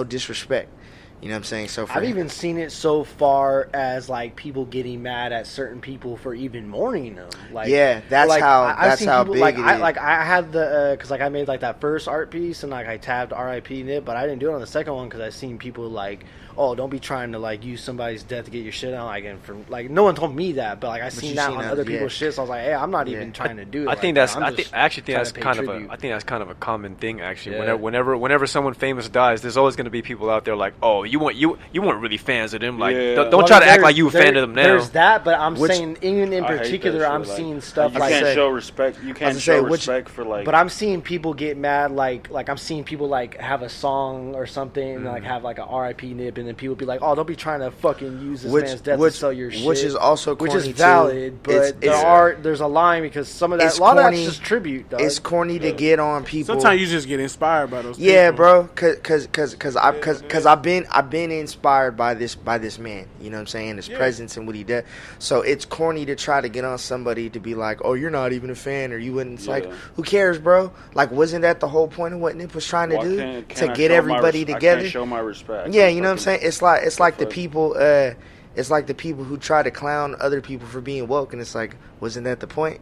disrespect. You know what I'm saying? So I've even seen it so far as like people getting mad at certain people for even mourning them. Like, yeah, that's how big it is. I had the because I made like that first art piece and like I tabbed R.I.P. Nip, but I didn't do it on the second one because I seen people like, oh, don't be trying to like use somebody's death to get your shit on. Like, and from like no one told me that, but like I seen that on other people's shit. So I was like, hey, I'm not even trying to do it. I think that's kind of a common thing actually. Yeah. Whenever someone famous dies, there's always going to be people out there like, oh, you weren't really fans of them. Like, don't try to act like you a fan of them now. There's that, but I'm saying even in particular, I'm seeing stuff like you can't show respect. You can't show respect for like. But I'm seeing people get mad. Like I'm seeing people like have a song or something, and like have like an R.I.P. Nip. And then people be like, "Oh, don't be trying to fucking use this man's death to sell your shit." Which is also corny, which is valid, but there's a line because some of that, a lot of that's just tribute. Dog. It's corny to get on people. Sometimes you just get inspired by those. Yeah, people. bro. Cause I've been inspired by this man. You know what I'm saying? His presence and what he did. So it's corny to try to get on somebody to be like, "Oh, you're not even a fan," or you wouldn't. It's like, who cares, bro? Like, wasn't that the whole point of what Nip was trying to do? To get everybody together. I can't show my respect. Yeah, you know what I'm saying? It's like the people. It's like the people who try to clown other people for being woke, and it's like, wasn't that the point?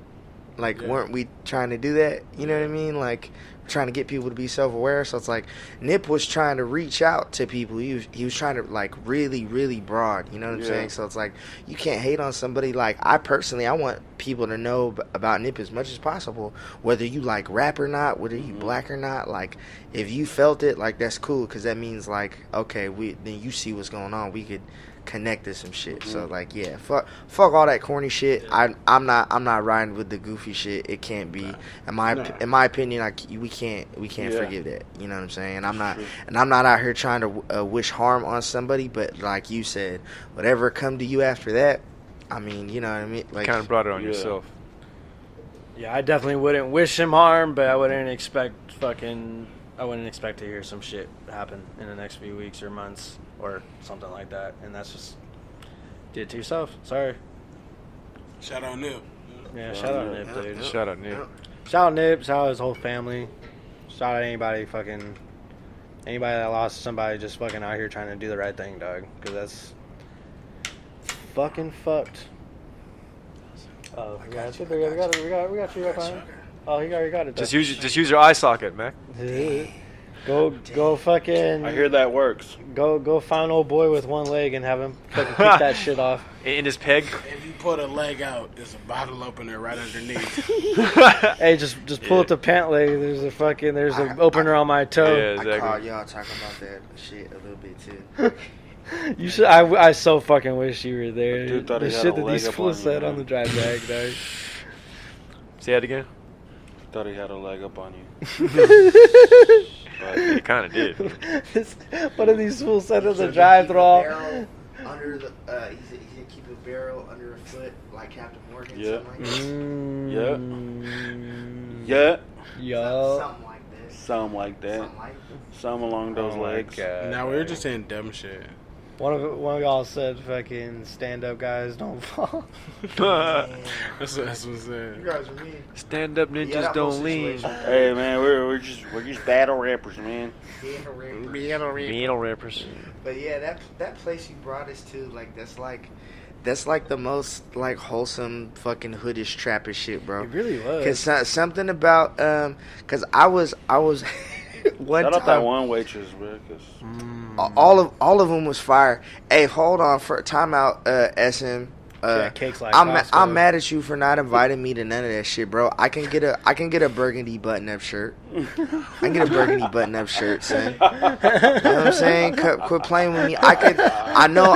Like, weren't we trying to do that? You know what I mean? Like, trying to get people to be self-aware. So it's like Nip was trying to reach out to people. He was trying to like really, really broad. You know what I'm saying? So it's like you can't hate on somebody. Like, I want people to know about Nip as much as possible, whether you like rap or not, whether you black or not. Like, if you felt it, like, that's cool, because that means like, okay, then you see what's going on. We could connect to some shit. So like, yeah, fuck all that corny shit. I'm not riding with the goofy shit. It can't be. In my opinion, like, we can't forgive that. You know what I'm saying? And I'm not out here trying to wish harm on somebody. But like you said, whatever come to you after that, I mean, you know what I mean? Like, kind of brought it on yourself. Yeah, I definitely wouldn't wish him harm, but I wouldn't expect to hear some shit happen in the next few weeks or months or something like that. And that's just, did it to yourself. Sorry. Shout out Nip. Yeah, shout out Nip, dude. Shout out Nip. Shout out Nip. Shout out his whole family. Shout out anybody that lost somebody just fucking out here trying to do the right thing, dog. Because that's fucking fucked. Oh, we got you right behind. Oh, he got it. Just use your eye socket, Mac. Go fucking. I hear that works. Go find old boy with one leg and have him fucking kick that shit off. In his peg. If you put a leg out, there's a bottle opener right underneath. Hey, just pull up the pant leg. There's an opener on my toe. Yeah, exactly. I called y'all talking about that shit a little bit too. You should. I so fucking wish you were there. Dude thought The he had shit a that leg these up fools on said you, on the drive back, dog. Say that again. Thought he had a leg up on you. But he kind of did. What are these fools said on the So drive keep a through? barrel under the. He said keep a barrel under a foot like Captain Morgan. Yeah. Something like that. Yeah. Yo. Something like that. Something like that. Something like that. Something along those legs. Now we were just saying dumb shit. One of y'all said fucking stand up guys don't fall. That's what it said. You guys are mean. Stand up ninjas that whole don't lean. situation. Hey man, we're just battle rappers, man. Beetle rappers. But yeah, that place you brought us to, like that's like the most like wholesome fucking hoodish trappish shit, bro. It really was. Cause something about cause I was one Shout out that time one waitress, bro. all of them was fire. Hey, hold on for time out, SM. Cakes like I'm Costco. mad at you for not inviting me to none of that shit, bro. I can get a burgundy button up shirt. I can get a burgundy button up shirt, son. You know what I'm saying? Quit playing with me. I know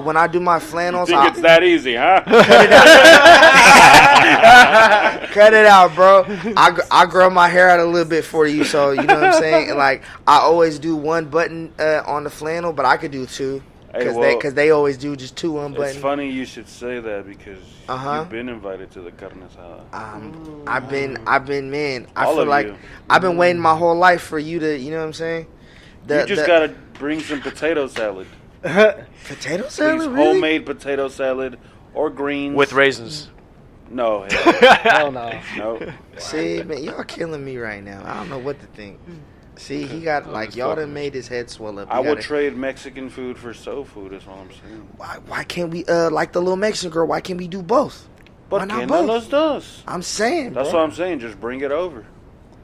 when I do my flannels, Think it's that easy, huh? cut it out, bro. I grow my hair out a little bit for you, so you know what I'm saying. And like I always do one button on the flannel, but I could do two. Because they always do just two unbuttoned. It's funny you should say that because Uh-huh. you've been invited to the carne asada. I've been, man. I All feel of like you. I've been waiting my whole life for you to, you know what I'm saying? You just gotta bring some potato salad. potato salad, Please, really? homemade potato salad or greens With raisins. No, Hell no. no. See, man, y'all killing me right now. I don't know what to think. See, he got like y'all done made his head swell up. I would trade Mexican food for soul food. That's all I'm saying. Why can't we like the little Mexican girl? Why can't we do both? Why not no both? los dos. I'm saying, That's bro. what I'm saying. Just bring it over.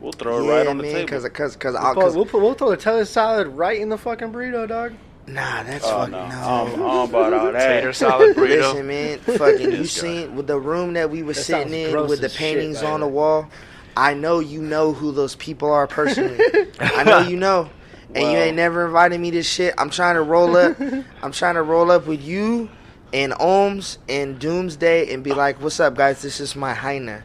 We'll throw it Yeah, right on the man, table. Cause We'll throw the tater salad right in the fucking burrito, dog. nah, that's Oh, fucking no. no. I'm about all that. Tater salad burrito. Listen, man, fucking you This guy. seen with the room that we were That sitting sounds in gross with the as paintings shit, on the man. wall. I know you know who those people are personally. I know you know. And you Well- ain't never invited me to shit. I'm trying to roll up. I'm trying to roll up with you and Ohms and Doomsday and be like, "What's up, guys? This is my Heine."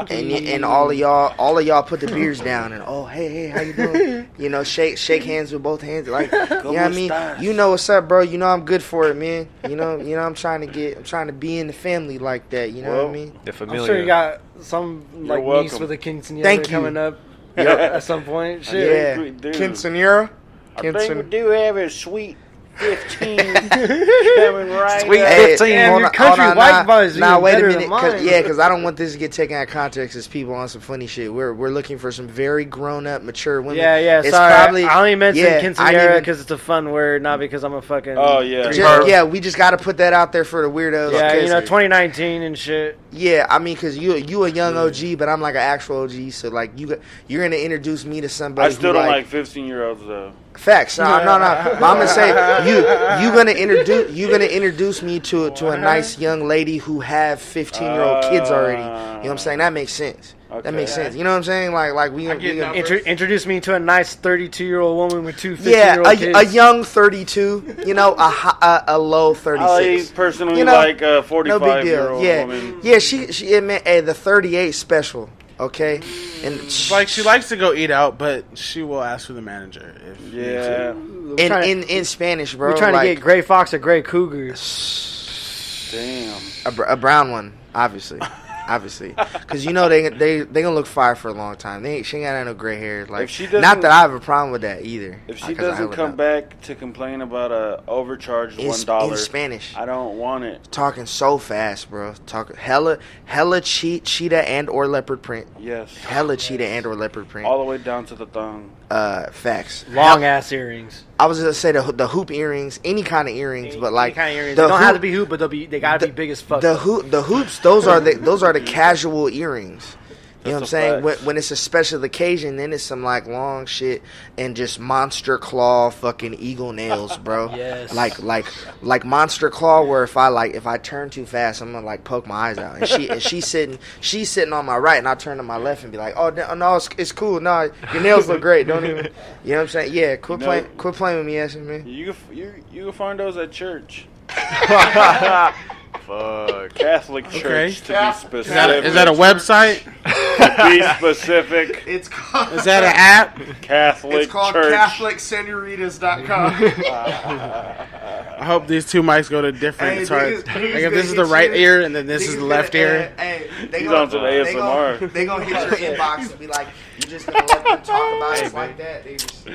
And all of y'all put the beers down and hey, how you doing? You know, shake hands with both hands, like you know what I mean. estás? You know what's up, bro. You know I'm good for it, man. You know I'm trying to be in the family like that. You know what I mean? The I'm familiar. sure you got some You're like niece welcome. with a quinceañera Thank you. coming up Yep. at some point. Shit. Yeah, we do. quinceañera. I think we Quinceañera. do have a sweet 15 coming right Sweet up. Hey, 15. Damn, hold your on, country hold on, white nah, boys nah, even wait a better minute, than mine. because I don't want this to get taken out of context as people on some funny shit. We're looking for some very grown up, mature women. Yeah. It's Sorry, probably- I only mentioned yeah, I didn't quinceañera even- because it's a fun word, not because I'm a fucking. Oh, yeah. Yeah, we just got to put that out there for the weirdos. Yeah, 'cause- you know, 2019 and shit. Yeah, I mean, because you a young OG, but I'm like an actual OG. So like you're gonna introduce me to somebody. I still who, don't like 15-year-olds though. facts. No. But I'm gonna say you gonna introduce me to a nice young lady who have 15-year-old kids already. You know what I'm saying? That makes sense. Okay. That makes sense. You know what I'm saying? Like we I get gonna, numbers. Introduce me to a nice 32-year-old woman with two yeah, 15-year-old kids. a young 32. You know, a low 36. I personally You know, like a No big 45-year-old deal. Yeah, woman. yeah. She man, hey, the 38 special. Okay, and Like she likes to go eat out, but she will ask for the manager. If Yeah. in Spanish, bro. We're trying like, to get Gray Fox or Gray Cougar. Damn. a brown one, obviously, because you know they gonna look fire for a long time. She ain't got no gray hair. Like, If she doesn't- not that I have a problem with that either. If she 'cause I doesn't would come not. back to complain about a overcharged in $1, Spanish, I don't want it. talking so fast, bro. Talking hella cheetah and or leopard print. Yes. Hella cheetah and or leopard print. All the way down to the thong. Facts. Long ass earrings. I was gonna say the hoop earrings, any kind of earrings, but like Any kind of earrings. the They don't have hoop- to be hoop, but they gotta be big as fuck. the hoops. Those are the casual earrings. You know what I'm saying? When it's a special occasion, then it's some like long shit and just monster claw fucking eagle nails, bro. Yes. Like monster claw, where if I turn too fast, I'm gonna like poke my eyes out. And she's sitting on my right, and I turn to my left and be like, oh no, it's cool. No, your nails look great. Don't even. You know what I'm saying? Yeah, quit playing with me, Esem, man. You can find those at church. Fuck. Catholic church, to be specific. Is that a website? To be specific. It's called. Is that an app? Catholic It's called church. CatholicSenoritas.com. I hope these two mics go to different targets. Like if this is the right ear and then this is the left ear. He's on some ASMR. They gonna hit your inbox and be like, you just gonna let them talk about it like that? They just...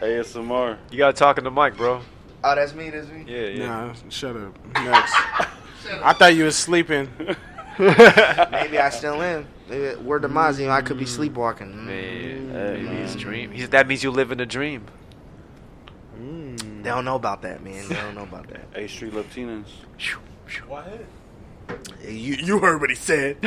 ASMR. You gotta talk in the mic, bro. Oh, that's me. Yeah. Nah, shut up. Next. I thought you was sleeping. Maybe I still am. Word to Mozzie, I could be sleepwalking. Man, he's dream. That means you live in a dream. They don't know about that, man. They don't know about that. A Street Latinas. What? You heard what he said.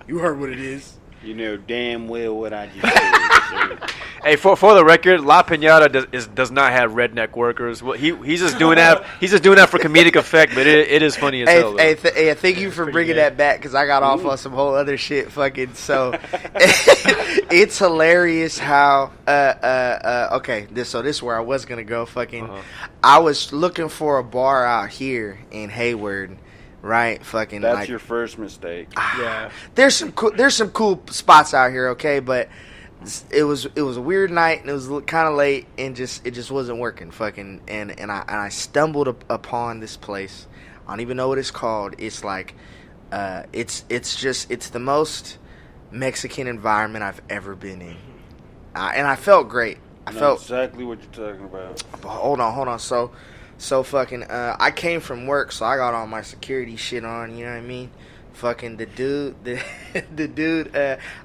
You heard what it is. You know damn well what I just said. Hey, for the record, La Piñata does not have redneck workers. Well, he's just doing that. He's just doing that for comedic effect, but it is funny as hell. Hey, thank you for bringing that back because I got off on some whole other shit. Fucking so, it's hilarious how okay. This is where I was gonna go. Fucking, I was looking for a bar out here in Hayward. Right, fucking. That's like, your first mistake. Yeah. There's some cool spots out here, okay, but it was a weird night and it was kind of late and it just wasn't working, fucking. And I stumbled upon this place. I don't even know what it's called. It's like, it's the most Mexican environment I've ever been in, and I felt great. I felt exactly what you're talking about. Hold on. So fucking, I came from work, so I got all my security shit on. You know what I mean? Fucking the dude.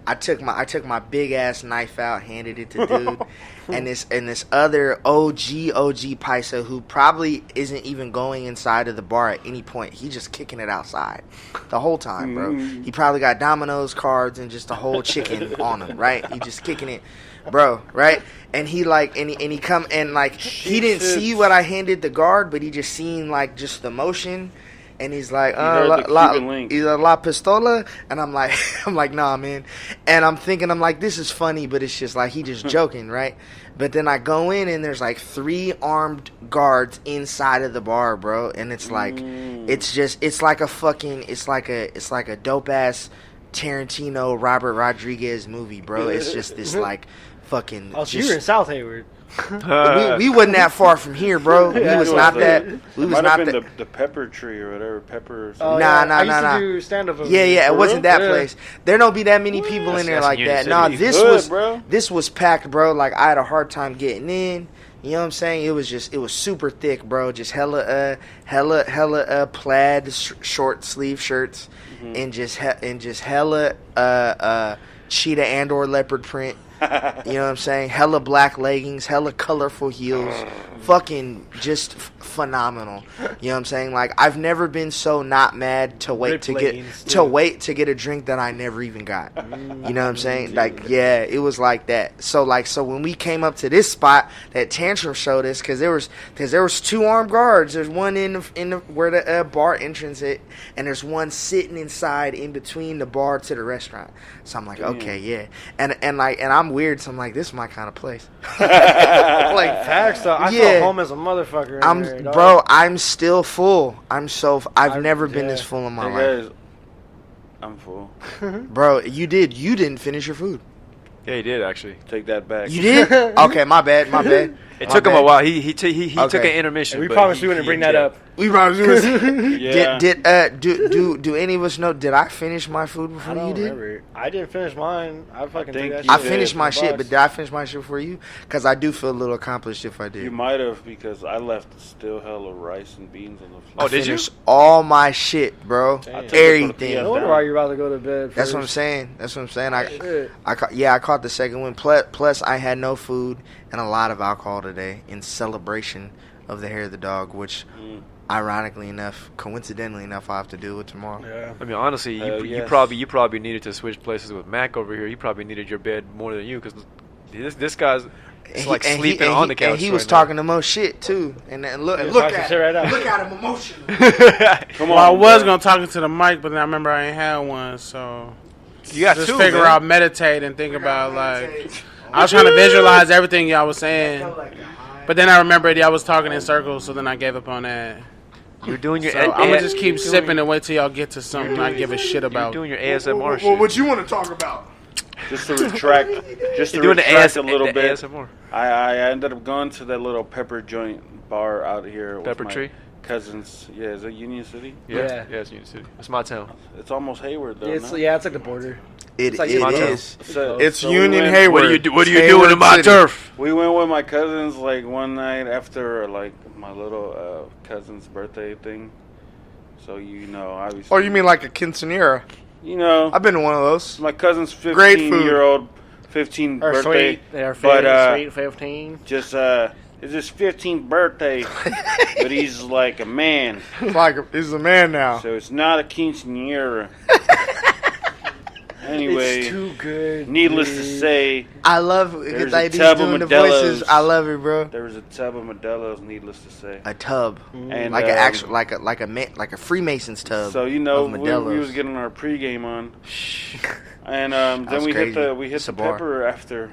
I took my big ass knife out, handed it to dude, and this other OG paisa who probably isn't even going inside of the bar at any point. He just kicking it outside the whole time, bro. He probably got Domino's cards and just a whole chicken on him, right? He just kicking it. Bro, right? And he like, and he come and like, he didn't see what I handed the guard, but he just seen like just the motion, and he's like, la pistola, and I'm like, nah, man. And I'm thinking, I'm like, this is funny, but it's just like he just joking, right? But then I go in and there's like 3 armed guards inside of the bar, bro, and it's like, it's like a dope ass Tarantino Robert Rodriguez movie, bro. It's just this like fucking. Oh, so you were in South Hayward. we wasn't that far from here, bro. We was not that. We was not that. The Pepper Tree or whatever. Pepper. Nah. I used to do stand-up. Yeah. It wasn't that place. There don't be that many people in there like that. Nah, this was packed, bro. Like I had a hard time getting in. You know what I'm saying? It was super thick, bro. Just hella plaid short sleeve shirts, and just hella cheetah and or leopard print. You know what I'm saying? Hella black leggings, hella colorful heels. Fucking just phenomenal. You know what I'm saying? Like I've never been so not mad to wait to get a drink that I never even got. You know what I'm saying? Like it was like that. So when we came up to this spot that Tantrum showed us, because there was 2 armed guards. There's one in the where the bar entrance is, and there's one sitting inside in between the bar to the restaurant. So I'm like, okay, yeah, and I'm weird, so I'm like, this is my kind of place. Like facts though. I felt home as a motherfucker. Bro, I'm still full. I've never been this full in my life. I'm full. Bro, you didn't finish your food. Yeah, he did actually. Take that back. You did? Okay, my bad. It took him a while. He took an intermission. We promised we wouldn't bring that up. We probably was. Yeah. Do any of us know? Did I finish my food before you did? Remember. I didn't finish mine. I fucking took that shit. I finished my shit, but did I finish my shit before you? Because I do feel a little accomplished if I did. You might have, because I left still hella rice and beans on the floor. Oh, did you? Finished all my shit, bro. Everything. I wonder why you're about to go to bed first. That's what I'm saying. I caught the second one. Plus, I had no food and a lot of alcohol today in celebration of the Hair of the Dog, which ironically enough, coincidentally enough, I have to deal with tomorrow. Yeah. I mean, honestly, you Yes. probably needed to switch places with Mac over here. He probably needed your bed more than you, because this guy's sleeping on the couch. And he was right talking the most shit too. And then look at him emotional. Come Well, on, I was bro. gonna talk into the mic, but then I remember I ain't had one, so You got just two, figure man. out, meditate, and think about like I was trying to visualize everything y'all was saying, but then I remembered y'all was talking in circles, so then I gave up on that. You're doing your. So I'm gonna just keep sipping and wait till y'all get to something I give a shit You're about. doing your ASMR shit. Well, what you want to talk about? Just to retract, just to You're doing the retract a little the bit. ASMR. I ended up going to that little pepper joint bar out here. with Pepper my Tree? Cousins. Yeah, is it Union City? Yeah. It's Union City. It's my town. It's almost Hayward though. It's no? it's like the border. It like is. my town. So, It's so we Union went- Hayward. What are you Hayward doing in my City. turf? We went with my cousins like one night after like my little cousin's birthday thing. So obviously. Oh, you mean like a quinceanera? I've been to one of those. My cousin's Great food. 15-year-old 15th Or birthday. sweet 15. Just it's his 15th birthday, but he's like a man, He's a man now. so it's not a quinceanera. Anyway, It's too good. needless to say, I love There's like a he's tub of doing the Modelo's. voices. I love it, bro. there was a tub of Modelo's. Needless to say, A tub, and like an actual, like a Freemason's tub. So of we Modelo's. was getting our pregame on, and then That's we hit crazy. we hit It's the a bar. pepper after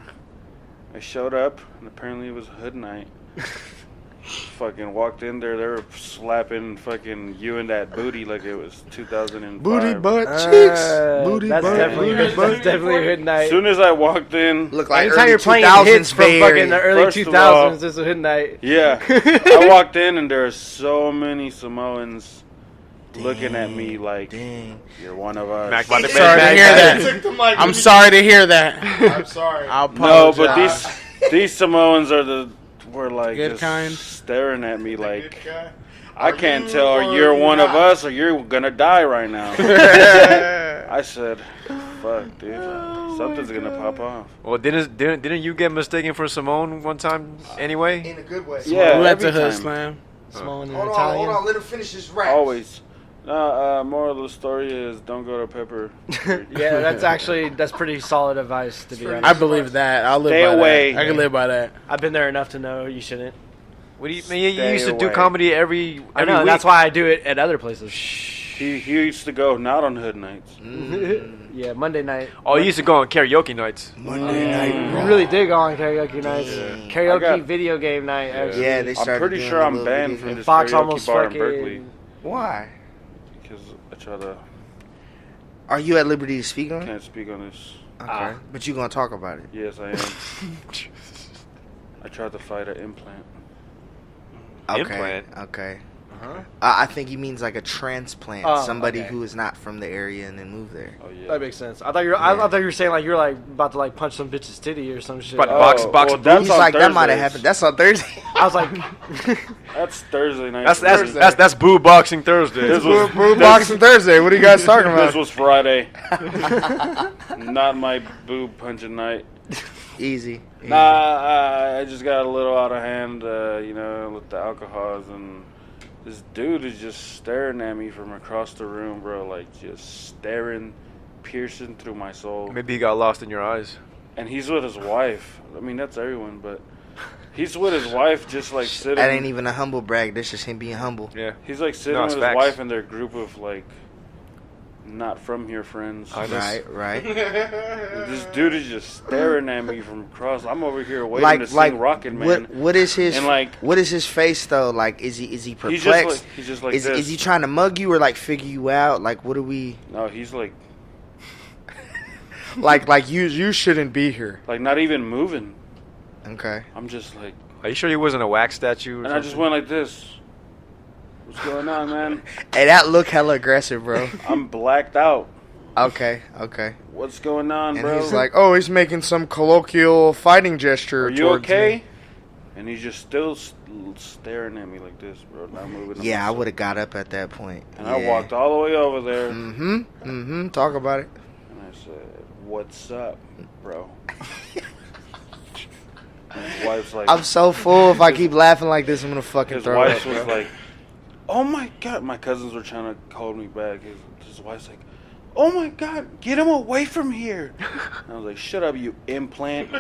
I showed up, and apparently it was hood night. Fucking walked in there, they were slapping fucking you in that booty like it was 2005. Booty butt cheeks. Booty That's butt. definitely Booty butt. that's definitely a hood As night. soon as I walked in, Look like Anytime early you're playing 2000s hits from Bay fucking Area. the early First of all- 2000s, it's a hood night. yeah, I walked in and there are so many Samoans looking at me like Dang. you're one of us. Mac, about to Sorry to Mac- hear Mac- that. I'm sorry to hear that. I'm sorry. I'll No, apologize. but these Samoans were like Good just kind? staring at me like I can't tell you're one of us or you're gonna die right now. I said, "Fuck, dude, something's gonna pop off." Well, didn't you get mistaken for Simone one time anyway? In a good way. Yeah, we went to every Hood time. Slam. Small and Hold Italian. on. Let him finish his rap. Always. Moral of the story is don't go to Pepper. Yeah, that's pretty solid advice, to be honest. I believe that. I'll live Stay by away. that. I can live by that. I've been there enough to know you shouldn't. What do you mean? You Stay used to do away. comedy every I know, week. that's why I do it at other places. He used to go not on hood nights. Yeah, Monday night. Oh, you used to go on karaoke nights. Monday night. We really did go on karaoke nights. Damn. Karaoke I got- video game night. Actually. Yeah, they I'm started pretty doing sure a I'm little banned video from game. this Fox karaoke almost bar in fucking. Berkeley Why? because I try to Are you at liberty to speak on it? can't speak on this. Okay. But you gonna talk about it? Yes, I am. I tried to fight an implant. Okay. Implant? Okay. Uh-huh. I think he means like a transplant. Oh, Somebody okay. who is not from the area and then moved there. Oh yeah. That makes sense. I thought I thought you were saying like you're like about to like punch some bitch's titty or some shit. About to Oh, box well, of that's He's on like, that might have Thursdays. happened. That's on Thursday. I was like, That's Thursday night. That's boob boxing Thursday. This was Brew Boxing Thursday. What are you guys talking this about? was Friday. Not my boob punching night. Easy. Nah, I just got a little out of hand, with the alcohols, and this dude is just staring at me from across the room, bro, like just staring, piercing through my soul. Maybe he got lost in your eyes. And he's with his wife. I mean, that's everyone, but he's with his wife, just like sitting. That ain't even a humble brag. That's just him being humble. Yeah. He's like sitting No, with it's his facts. wife and their group of like not from here friends. I just- Right. This dude is just staring at me from across. I'm over here waiting Like, to sing like, Rocket Man. what is his? And, like- what is his face though? Like, is he perplexed? He's just like is this. he trying to mug you or like figure you out? Like, what are we? No, he's like Like you shouldn't be here. not even moving. Okay. I'm just like, Are you sure he wasn't a wax statue? Or and I just went like this. What's going on, man? Hey, that look hella aggressive, bro. I'm blacked out. Okay. What's going on, And bro? He's like, oh, he's making some colloquial fighting gesture. Are you towards okay? me. And he's just still staring at me like this, bro. Not moving. Yeah, I would have got up at that point. And I walked all the way over there, Mm-hmm. Talk about it. and I said, "What's up, bro?" And his wife's like, I'm so full. If I keep laughing like this, I'm gonna fucking his throw wife up. was bro. like, oh my God. My cousins were trying to hold me back. His wife's like, oh my God, get him away from here. And I was like, shut up, you implant. So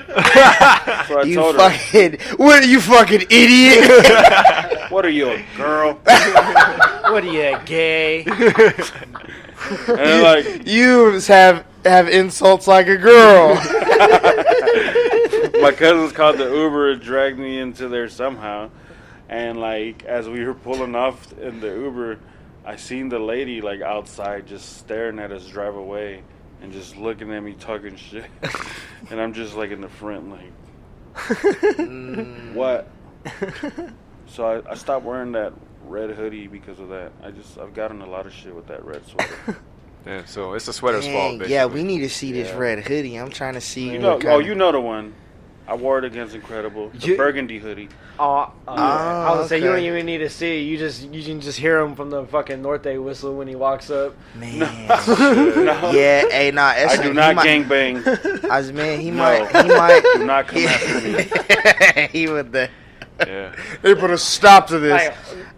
I told her, what are you, fucking idiot? what are you, a girl? What are you, gay? And like, you have insults like a girl. my cousins called the Uber and dragged me into there somehow. And like, as we were pulling off in the Uber, I seen the lady like outside just staring at us drive away and just looking at me talking shit. And I'm just like in the front like, what? So I stopped wearing that red hoodie because of that. I've gotten a lot of shit with that red sweater. Yeah, so it's the sweater's fault, basically. Yeah, we need to see this red hoodie. I'm trying to see. You know the one. I wore it against Incredible. The burgundy hoodie. I was gonna say you don't even need to see it. You can just hear him from the fucking Norte whistle when he walks up. Man, No. yeah, hey, nah. I do not gangbang. He No. might. Do not come after me. He would the. Yeah. They put a stop to this. Like,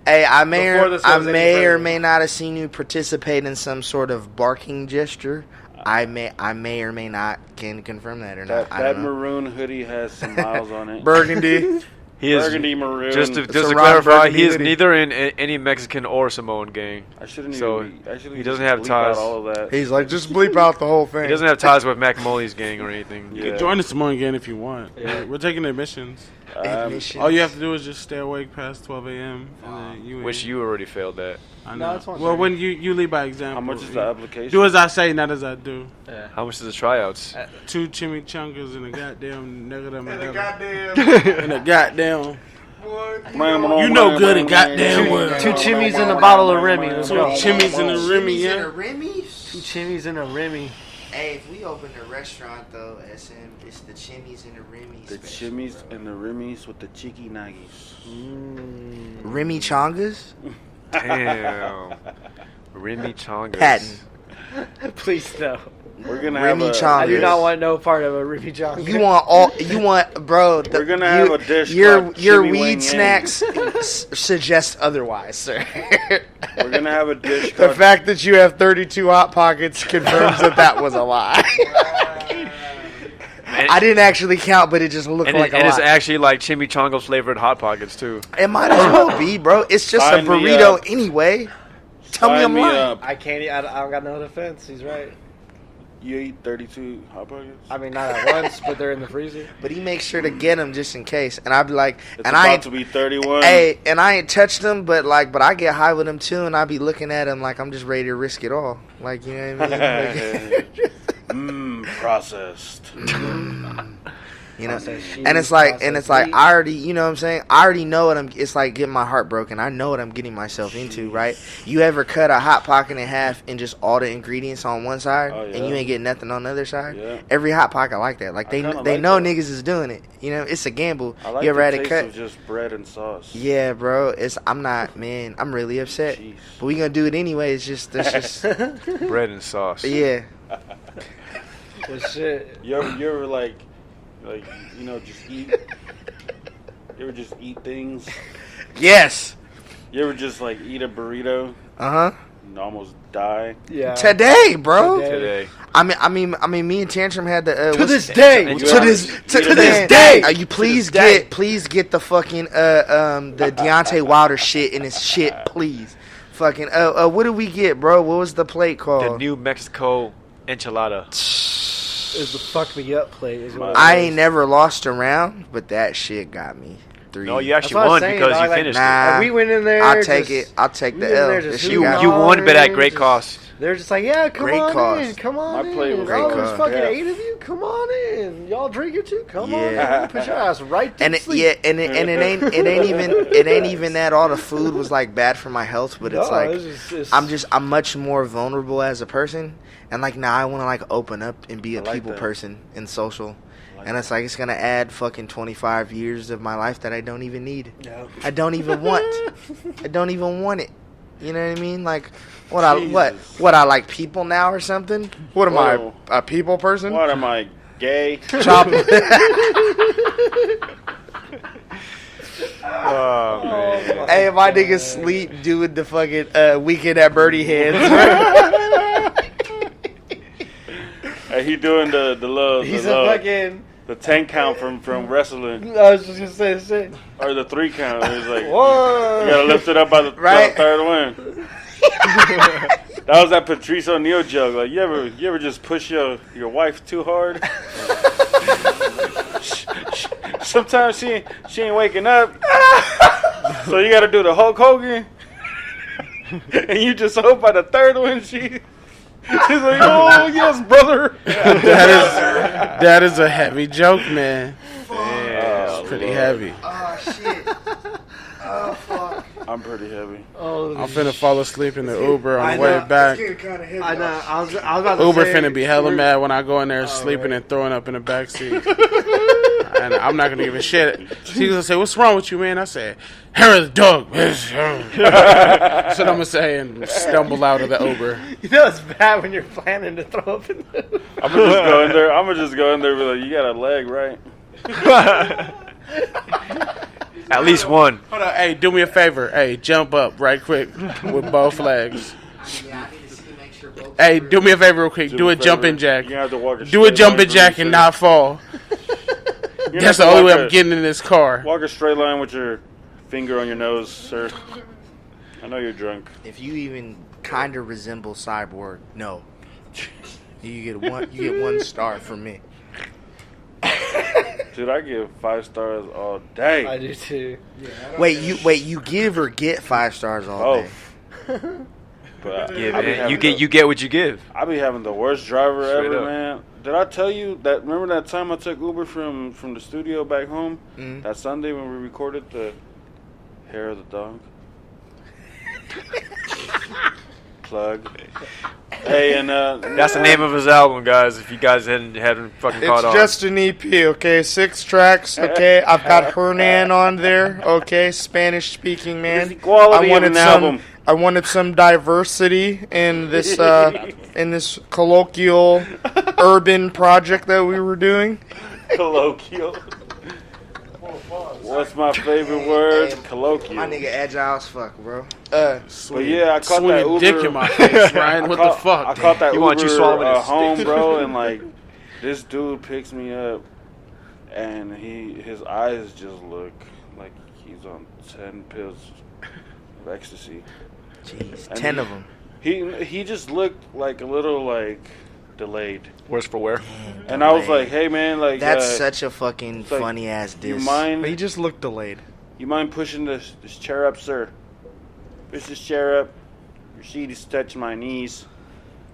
Hey, I may Before or may not have seen you participate in some sort of barking gesture. I may or may not can confirm that or not. That maroon hoodie has some miles on it. Burgundy. He is, Burgundy maroon. just to a clarify, Burgundy he is hoodie. neither in any Mexican or Samoan gang. I shouldn't So, even. he doesn't have bleep ties. out all of that. He's like, just bleep out the whole thing. He doesn't have ties with Mac Molly's gang or anything. Yeah. You can join the Samoan gang if you want. We're taking admissions. All you have to do is just stay awake past 12 a.m. and then Which you already failed at. I No, know. it's 1:30. Well, when you lead by example. How much is the application? Do as I say, not as I do. Yeah. How much is the tryouts? 2 chimichangas and a goddamn nigga goddamn. and a goddamn. You know good and goddamn well. 2 chimneys and a bottle of Remy. Let's Two go. chimneys and a Remy, yeah. 2 chimneys and a Remy. Hey, if we open a restaurant though, SM, it's the Chimneys and the Remy. The chimneys and the Remy's with the cheeky nuggies. Remy Chongas? Damn. Remy Chongas. Patent. Please no. We're gonna Remy have a. Chongas. I do not want no part of a Remy John. You want, bro. We're gonna have a dish Your called Chimmy weed Wang snacks suggest otherwise, sir. We're gonna have a dish The called. fact that you have 32 Hot Pockets confirms that was a lie. I didn't actually count, but it just looked like a and it's lie. actually like chimichanga flavored Hot Pockets too. It might as well be, bro. It's just Sign a me burrito up. anyway. Tell me Sign I'm lying. up. I can't. I don't got no defense. He's right. You eat 32 Hot Pockets? I mean, not at once, but they're in the freezer. But he makes sure to get them just in case. And I'd be like, It's and I about ain't, to be 31. hey, and I ain't touched them, but I get high with them too, and I be looking at them like I'm just ready to risk it all. Like, you know what I mean? Processed. You know, Processed cheese, and it's like, processed I meat. already, you know what I'm saying? I already know it's like getting my heart broken. I know what I'm getting myself into, right? You ever cut a Hot Pocket in half and just all the ingredients on one side, Oh, yeah. and you ain't getting nothing on the other side? Yeah. Every Hot Pocket like that. Like, I they kinda they like know that. niggas is doing it. You know, it's a gamble. I like you ever the had a taste cut? of just bread and sauce. Yeah, bro. I'm not, man. I'm really upset. Jeez. But we gonna do it anyway. It's just, Bread and sauce. yeah. Well, shit. You ever like, you know, just eat? You ever just eat things? Yes. You ever just like eat a burrito Uh-huh. and almost die? Yeah. Today, bro. Today. Today. I mean, me and Tantrum had the To this day. And to you this ever- day. You please get the fucking the Deontay Wilder shit in his shit, please. Fucking what did we get, bro? What was the plate The called? New Mexico enchilada. Is the fuck me up plate. Is what it I is. ain't never lost a round, but that shit got me 3. No, you That's actually what I'm won saying, because dog, you like, finished nah. Like, we went in there. I'll take just- it. I'll take we the went in L. there That just shit hooting got You me. won, but at great Just- cost. They're just like, yeah, come Great on cost. in, come on My in. plate was great Oh, there's cost. fucking Yeah. 8 of you. Come on in. Y'all drink it too. Come Yeah. on in. Put your ass right to And it, sleep. yeah, and it ain't even that all the food was like bad for my health, but it's No, like it's I'm much more vulnerable as a person, and like now I want to like open up and be a I like people that. person and social, like and it's like it's gonna add fucking 25 years of my life that I don't even need. No. I don't even want. I don't even want it. You know what I mean? Like what I like people now or something? What am Whoa. I, a people person? What am I, gay? Chop. Oh, man. Hey, my nigga sleep doing the fucking weekend at Birdie hands. Hey, he doing the little He's the a little, fucking. the 10 count from wrestling I was just gonna say the shit. or the 3 count. It's like Whoa. you gotta lift it up by the Right. third one. That was that Patrice O'Neal joke. Like you ever just push your wife too hard? Sometimes she ain't waking up, so you gotta do the Hulk Hogan, and you just hope by the third one she's like, oh yes, brother. That is a heavy joke, man. It's pretty heavy. Oh shit. Oh fuck. I'm pretty heavy. Oh, I'm finna fall asleep in the Uber on I the way know. back. I know. I was about to Uber say, finna be hella mad when I go in there sleeping and throwing up in the back seat. And I'm not gonna give a shit. She's gonna say, "What's wrong with you, man?" I said, "Hair of the dog." That's what I'm gonna say and stumble out of the Uber. You know it's bad when you're planning to throw up in the. I'm gonna just go in there and be like, you got a leg, right? At least one. Hold on, hey, do me a favor. Hey, jump up right quick with both legs. Hey, do me a favor real quick. Do a jumping jack. You're gonna have to walk Do a jumping jack and not fall. That's the only way I'm getting in this car. Walk a straight line with your finger on your nose, sir. I know you're drunk. If you even kind of resemble Cyborg, no. You get 1 star from me. Dude, I give 5 stars all day. I do too. Wait, you give or get 5 stars all day? But Yeah, I be man. having You get what you give. I be having the worst driver Straight ever, up. man. Did I tell you that? Remember that time I took Uber from the studio back home? Mhm. That Sunday when we recorded the Hair of the Dog? Plug. Hey, and That's the name of his album, guys. If you guys hadn't fucking It's caught on. just an EP, okay? 6 tracks, okay? I've got Hernan on there, okay? Spanish speaking man. It's the quality of an album. I wanted some diversity in this colloquial urban project that we were doing. colloquial. What's my favorite word? Hey, Colloquial. My nigga agile as fuck, bro. But yeah, I caught that Swinging Uber. dick in my face, Ryan. What the fuck? I caught that He Uber wants you swallowing his home, stick. bro, and like this dude picks me up, and his eyes just look like he's on 10 pills of ecstasy. Jeez, And 10 of them. He just looked like a little like delayed, Worse for wear. and I was like, hey man, like That's such a fucking it's like, funny ass diss. you mind? He just looked delayed. You mind pushing this chair up, sir? Push this chair up. Your seat is touching my knees.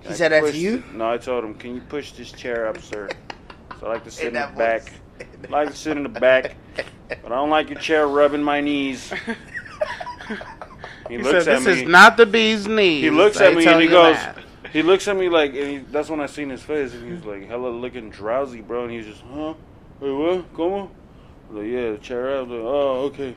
He said that to pushed you? it. No, I told him, can you push this chair up, sir? So I like to sit in the that back. voice. I like to sit in the back, but I don't like your chair rubbing my knees. He He looks said, at "This me. is not the bee's knees." He looks I at me tell and he you goes, that. he looks at me like, and that's when I seen his face, and he's like, hella looking drowsy, bro, and he's just, huh? Wait, what? Come on? I was like, yeah, the chair up. Like, oh, okay.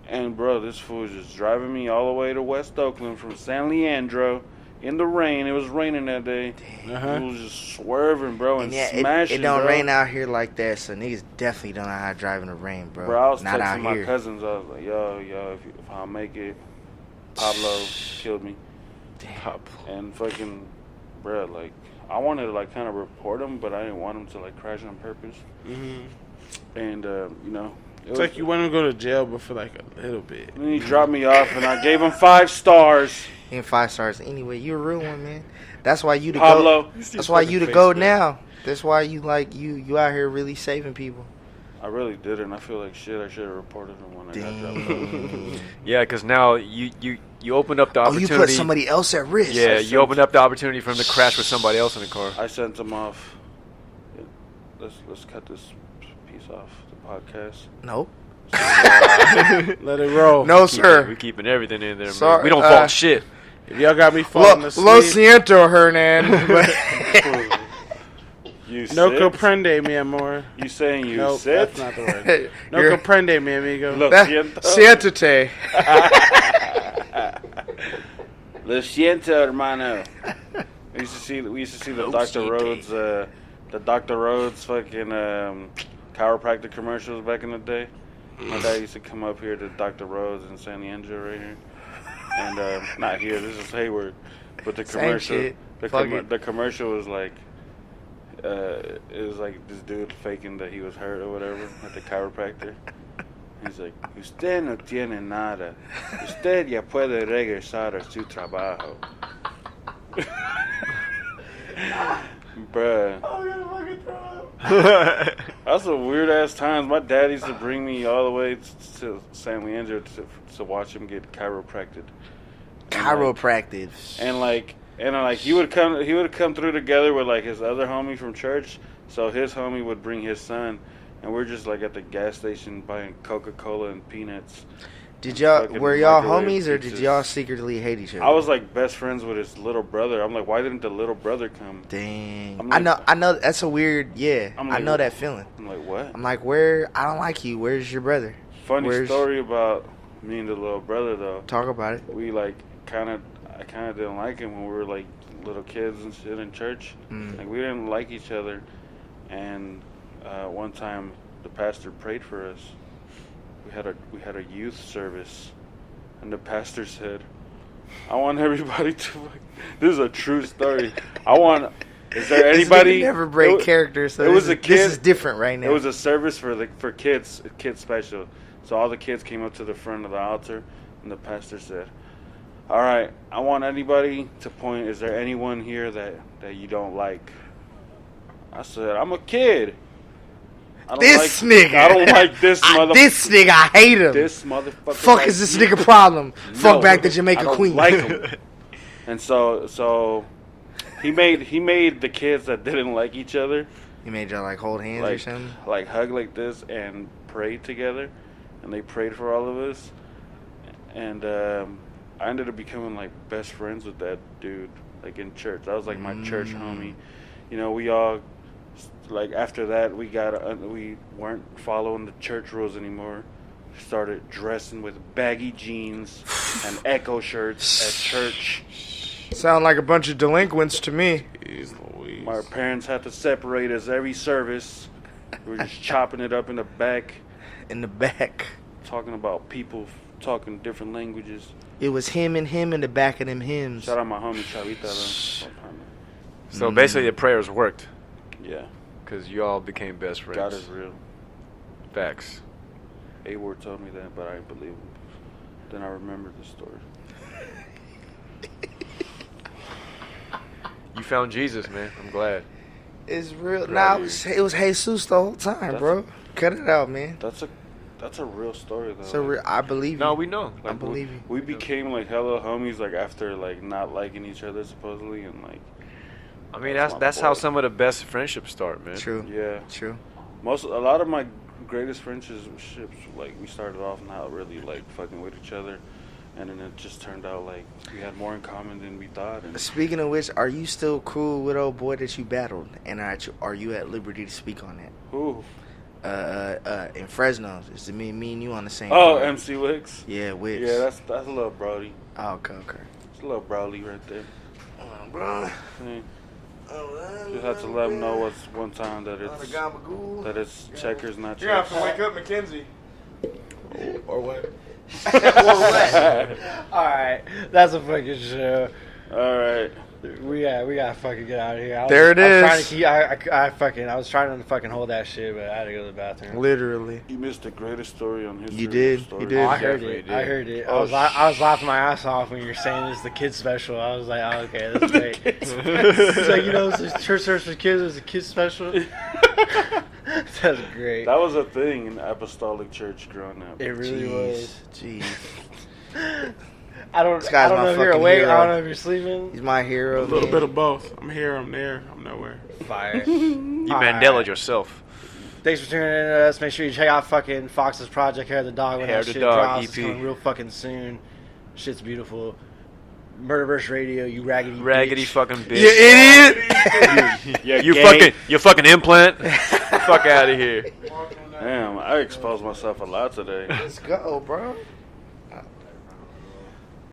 And bro, this fool was just driving me all the way to West Oakland from San Leandro in the rain. It was raining that day. Uh-huh. He was just swerving, bro, and And yeah, smashing. it don't bro. rain out here like that, so niggas definitely don't know how to drive in the rain, bro. Bro, I was Not out texting my here. cousins. I was like, yo, if I make it, Pablo killed me. And fucking, bro, like, I wanted to, like, kind of report him, but I didn't want him to, like, crash on purpose. Mhm. And, you know. It's like you want him to go to jail, but for like a little bit. And then he dropped me off, and I gave him 5 stars. In 5 stars. Anyway, you're a real one, man. That's why you to Pablo. go. That's why you to go now. That's why you like you out here really saving people. I really didn't. I feel like shit. I should have reported him when I got dropped off. Damn. Yeah, because now you opened up the Oh, you opportunity. put somebody else at risk. Yeah, you opened up the opportunity for him to crash with somebody else in the car. I sent him off. Let's cut this piece off the podcast. Nope. Let it roll. No, sir. We're keeping everything in there, man. Sorry, We don't fault shit. If y'all got me falling Lo asleep, siento, Hernan. You no sit? comprende, mi amor. You saying you Nope, sit? that's not the word. No You're- comprende, mi amigo. Lo That- siento. Siéntate. Lo siento, hermano. We used to see the Dr. Rhodes, fucking chiropractic commercials back in the day. My dad used to come up here to Dr. Rose in San Leandro right here. And not here, this is Hayward. But the commercial the commercial was like it was like this dude faking that he was hurt or whatever at the chiropractor. He's like, "Usted no tiene nada. Usted ya puede regresar a su trabajo." Bruh. I'm gonna fucking throw up. That's a weird ass times. My dad used to bring me all the way to San Leandro to watch him get chiropracted. Chiropractic. And like he would come through together with like his other homie from church. So his homie would bring his son, and we're just like at the gas station buying Coca-Cola and peanuts. Were y'all homies or did y'all secretly hate each other? I was like best friends with his little brother. I'm like, why didn't the little brother come? Dang. Like, I know that's a weird, like, I know that feeling. I'm like, what? I'm like, I don't like you. Where's your brother? Funny story about me and the little brother though. Talk about it. We like I kind of didn't like him when we were like little kids and shit in church. Like we didn't like each other. And one time the pastor prayed for us. We had a youth service, and the pastor said, "I want everybody to." This is a true story. Is there anybody? Never break character. So it was a kid. This is different right now. It was a service for kids, a kid special. So all the kids came up to the front of the altar, and the pastor said, "All right, I want anybody to point. Is there anyone here that you don't like?" I said, "I'm a kid. Nigga. I don't like this motherfucker. This nigga, I hate him. This motherfucker. Fuck is this nigga problem? No, fuck back the Jamaica I don't Queen. Like him. And so he made the kids that didn't like each other. He made y'all like hold hands or something? Like hug like this and pray together. And they prayed for all of us. And I ended up becoming like best friends with that dude, like in church. That was like my church homie. You know, we all like after that we weren't following the church rules anymore. Started dressing with baggy jeans and Echo shirts at church. Sound like a bunch of delinquents to me. My parents had to separate us every service. We were just chopping it up in the back. In the back. Talking about people talking different languages. It was him and the back of them hymns. Shout out my homie Chavita though. So basically the prayers worked. Yeah. Because you all became best friends. God is real. Facts. A-Ward told me that, but I didn't believe him. Then I remembered the story. You found Jesus, man. I'm glad. It's real. Nah, it was Jesus the whole time, bro. Cut it out, man. That's a real story, though. It's a real, I believe you. No, we know. Like, I believe you. We became like hella homies, like after like not liking each other supposedly, and like. I mean, that's how some of the best friendships start, man. True. Yeah. True. A lot of my greatest friendships, like we started off not really like fucking with each other, and then it just turned out like we had more in common than we thought. And speaking of which, are you still cool with old boy that you battled, and are you at liberty to speak on that? Who? In Fresno, it's me and you on the same. Oh, part. MC Wicks. Yeah, Wicks. Yeah, that's a little Brody. Oh, okay. It's a little Brody right there. Bro. Yeah. Just have to let them know what's one time that it's checkers, not checkers. You have to wake up, Mackenzie. Or what? All right, that's a fucking show. All right, we gotta fucking get out of here. I was trying to fucking hold that shit, but I had to go to the bathroom. Literally, you missed the greatest story on history. You did. Oh, I heard it. Oh, I was laughing my ass off when you were saying it's the kids special. I was like, oh, okay, that's great. It's like, it's a church service for kids. It's a kids special. That's great. That was a thing in Apostolic Church growing up. It really was. Jeez. I don't know if you're awake. Hero. I don't know if you're sleeping. He's my hero. A little bit of both. I'm here. I'm there. I'm nowhere. Fire. You Mandela'd yourself. Thanks for tuning in to us. Make sure you check out fucking Fox's project, Hair of the Dog, when that shit drops. It's coming real fucking soon. Shit's beautiful. MurderVerseRadio, you raggedy bitch. Fucking bitch. You idiot. you fucking implant. Fuck out of here. Damn, I exposed myself a lot today. Let's go, bro.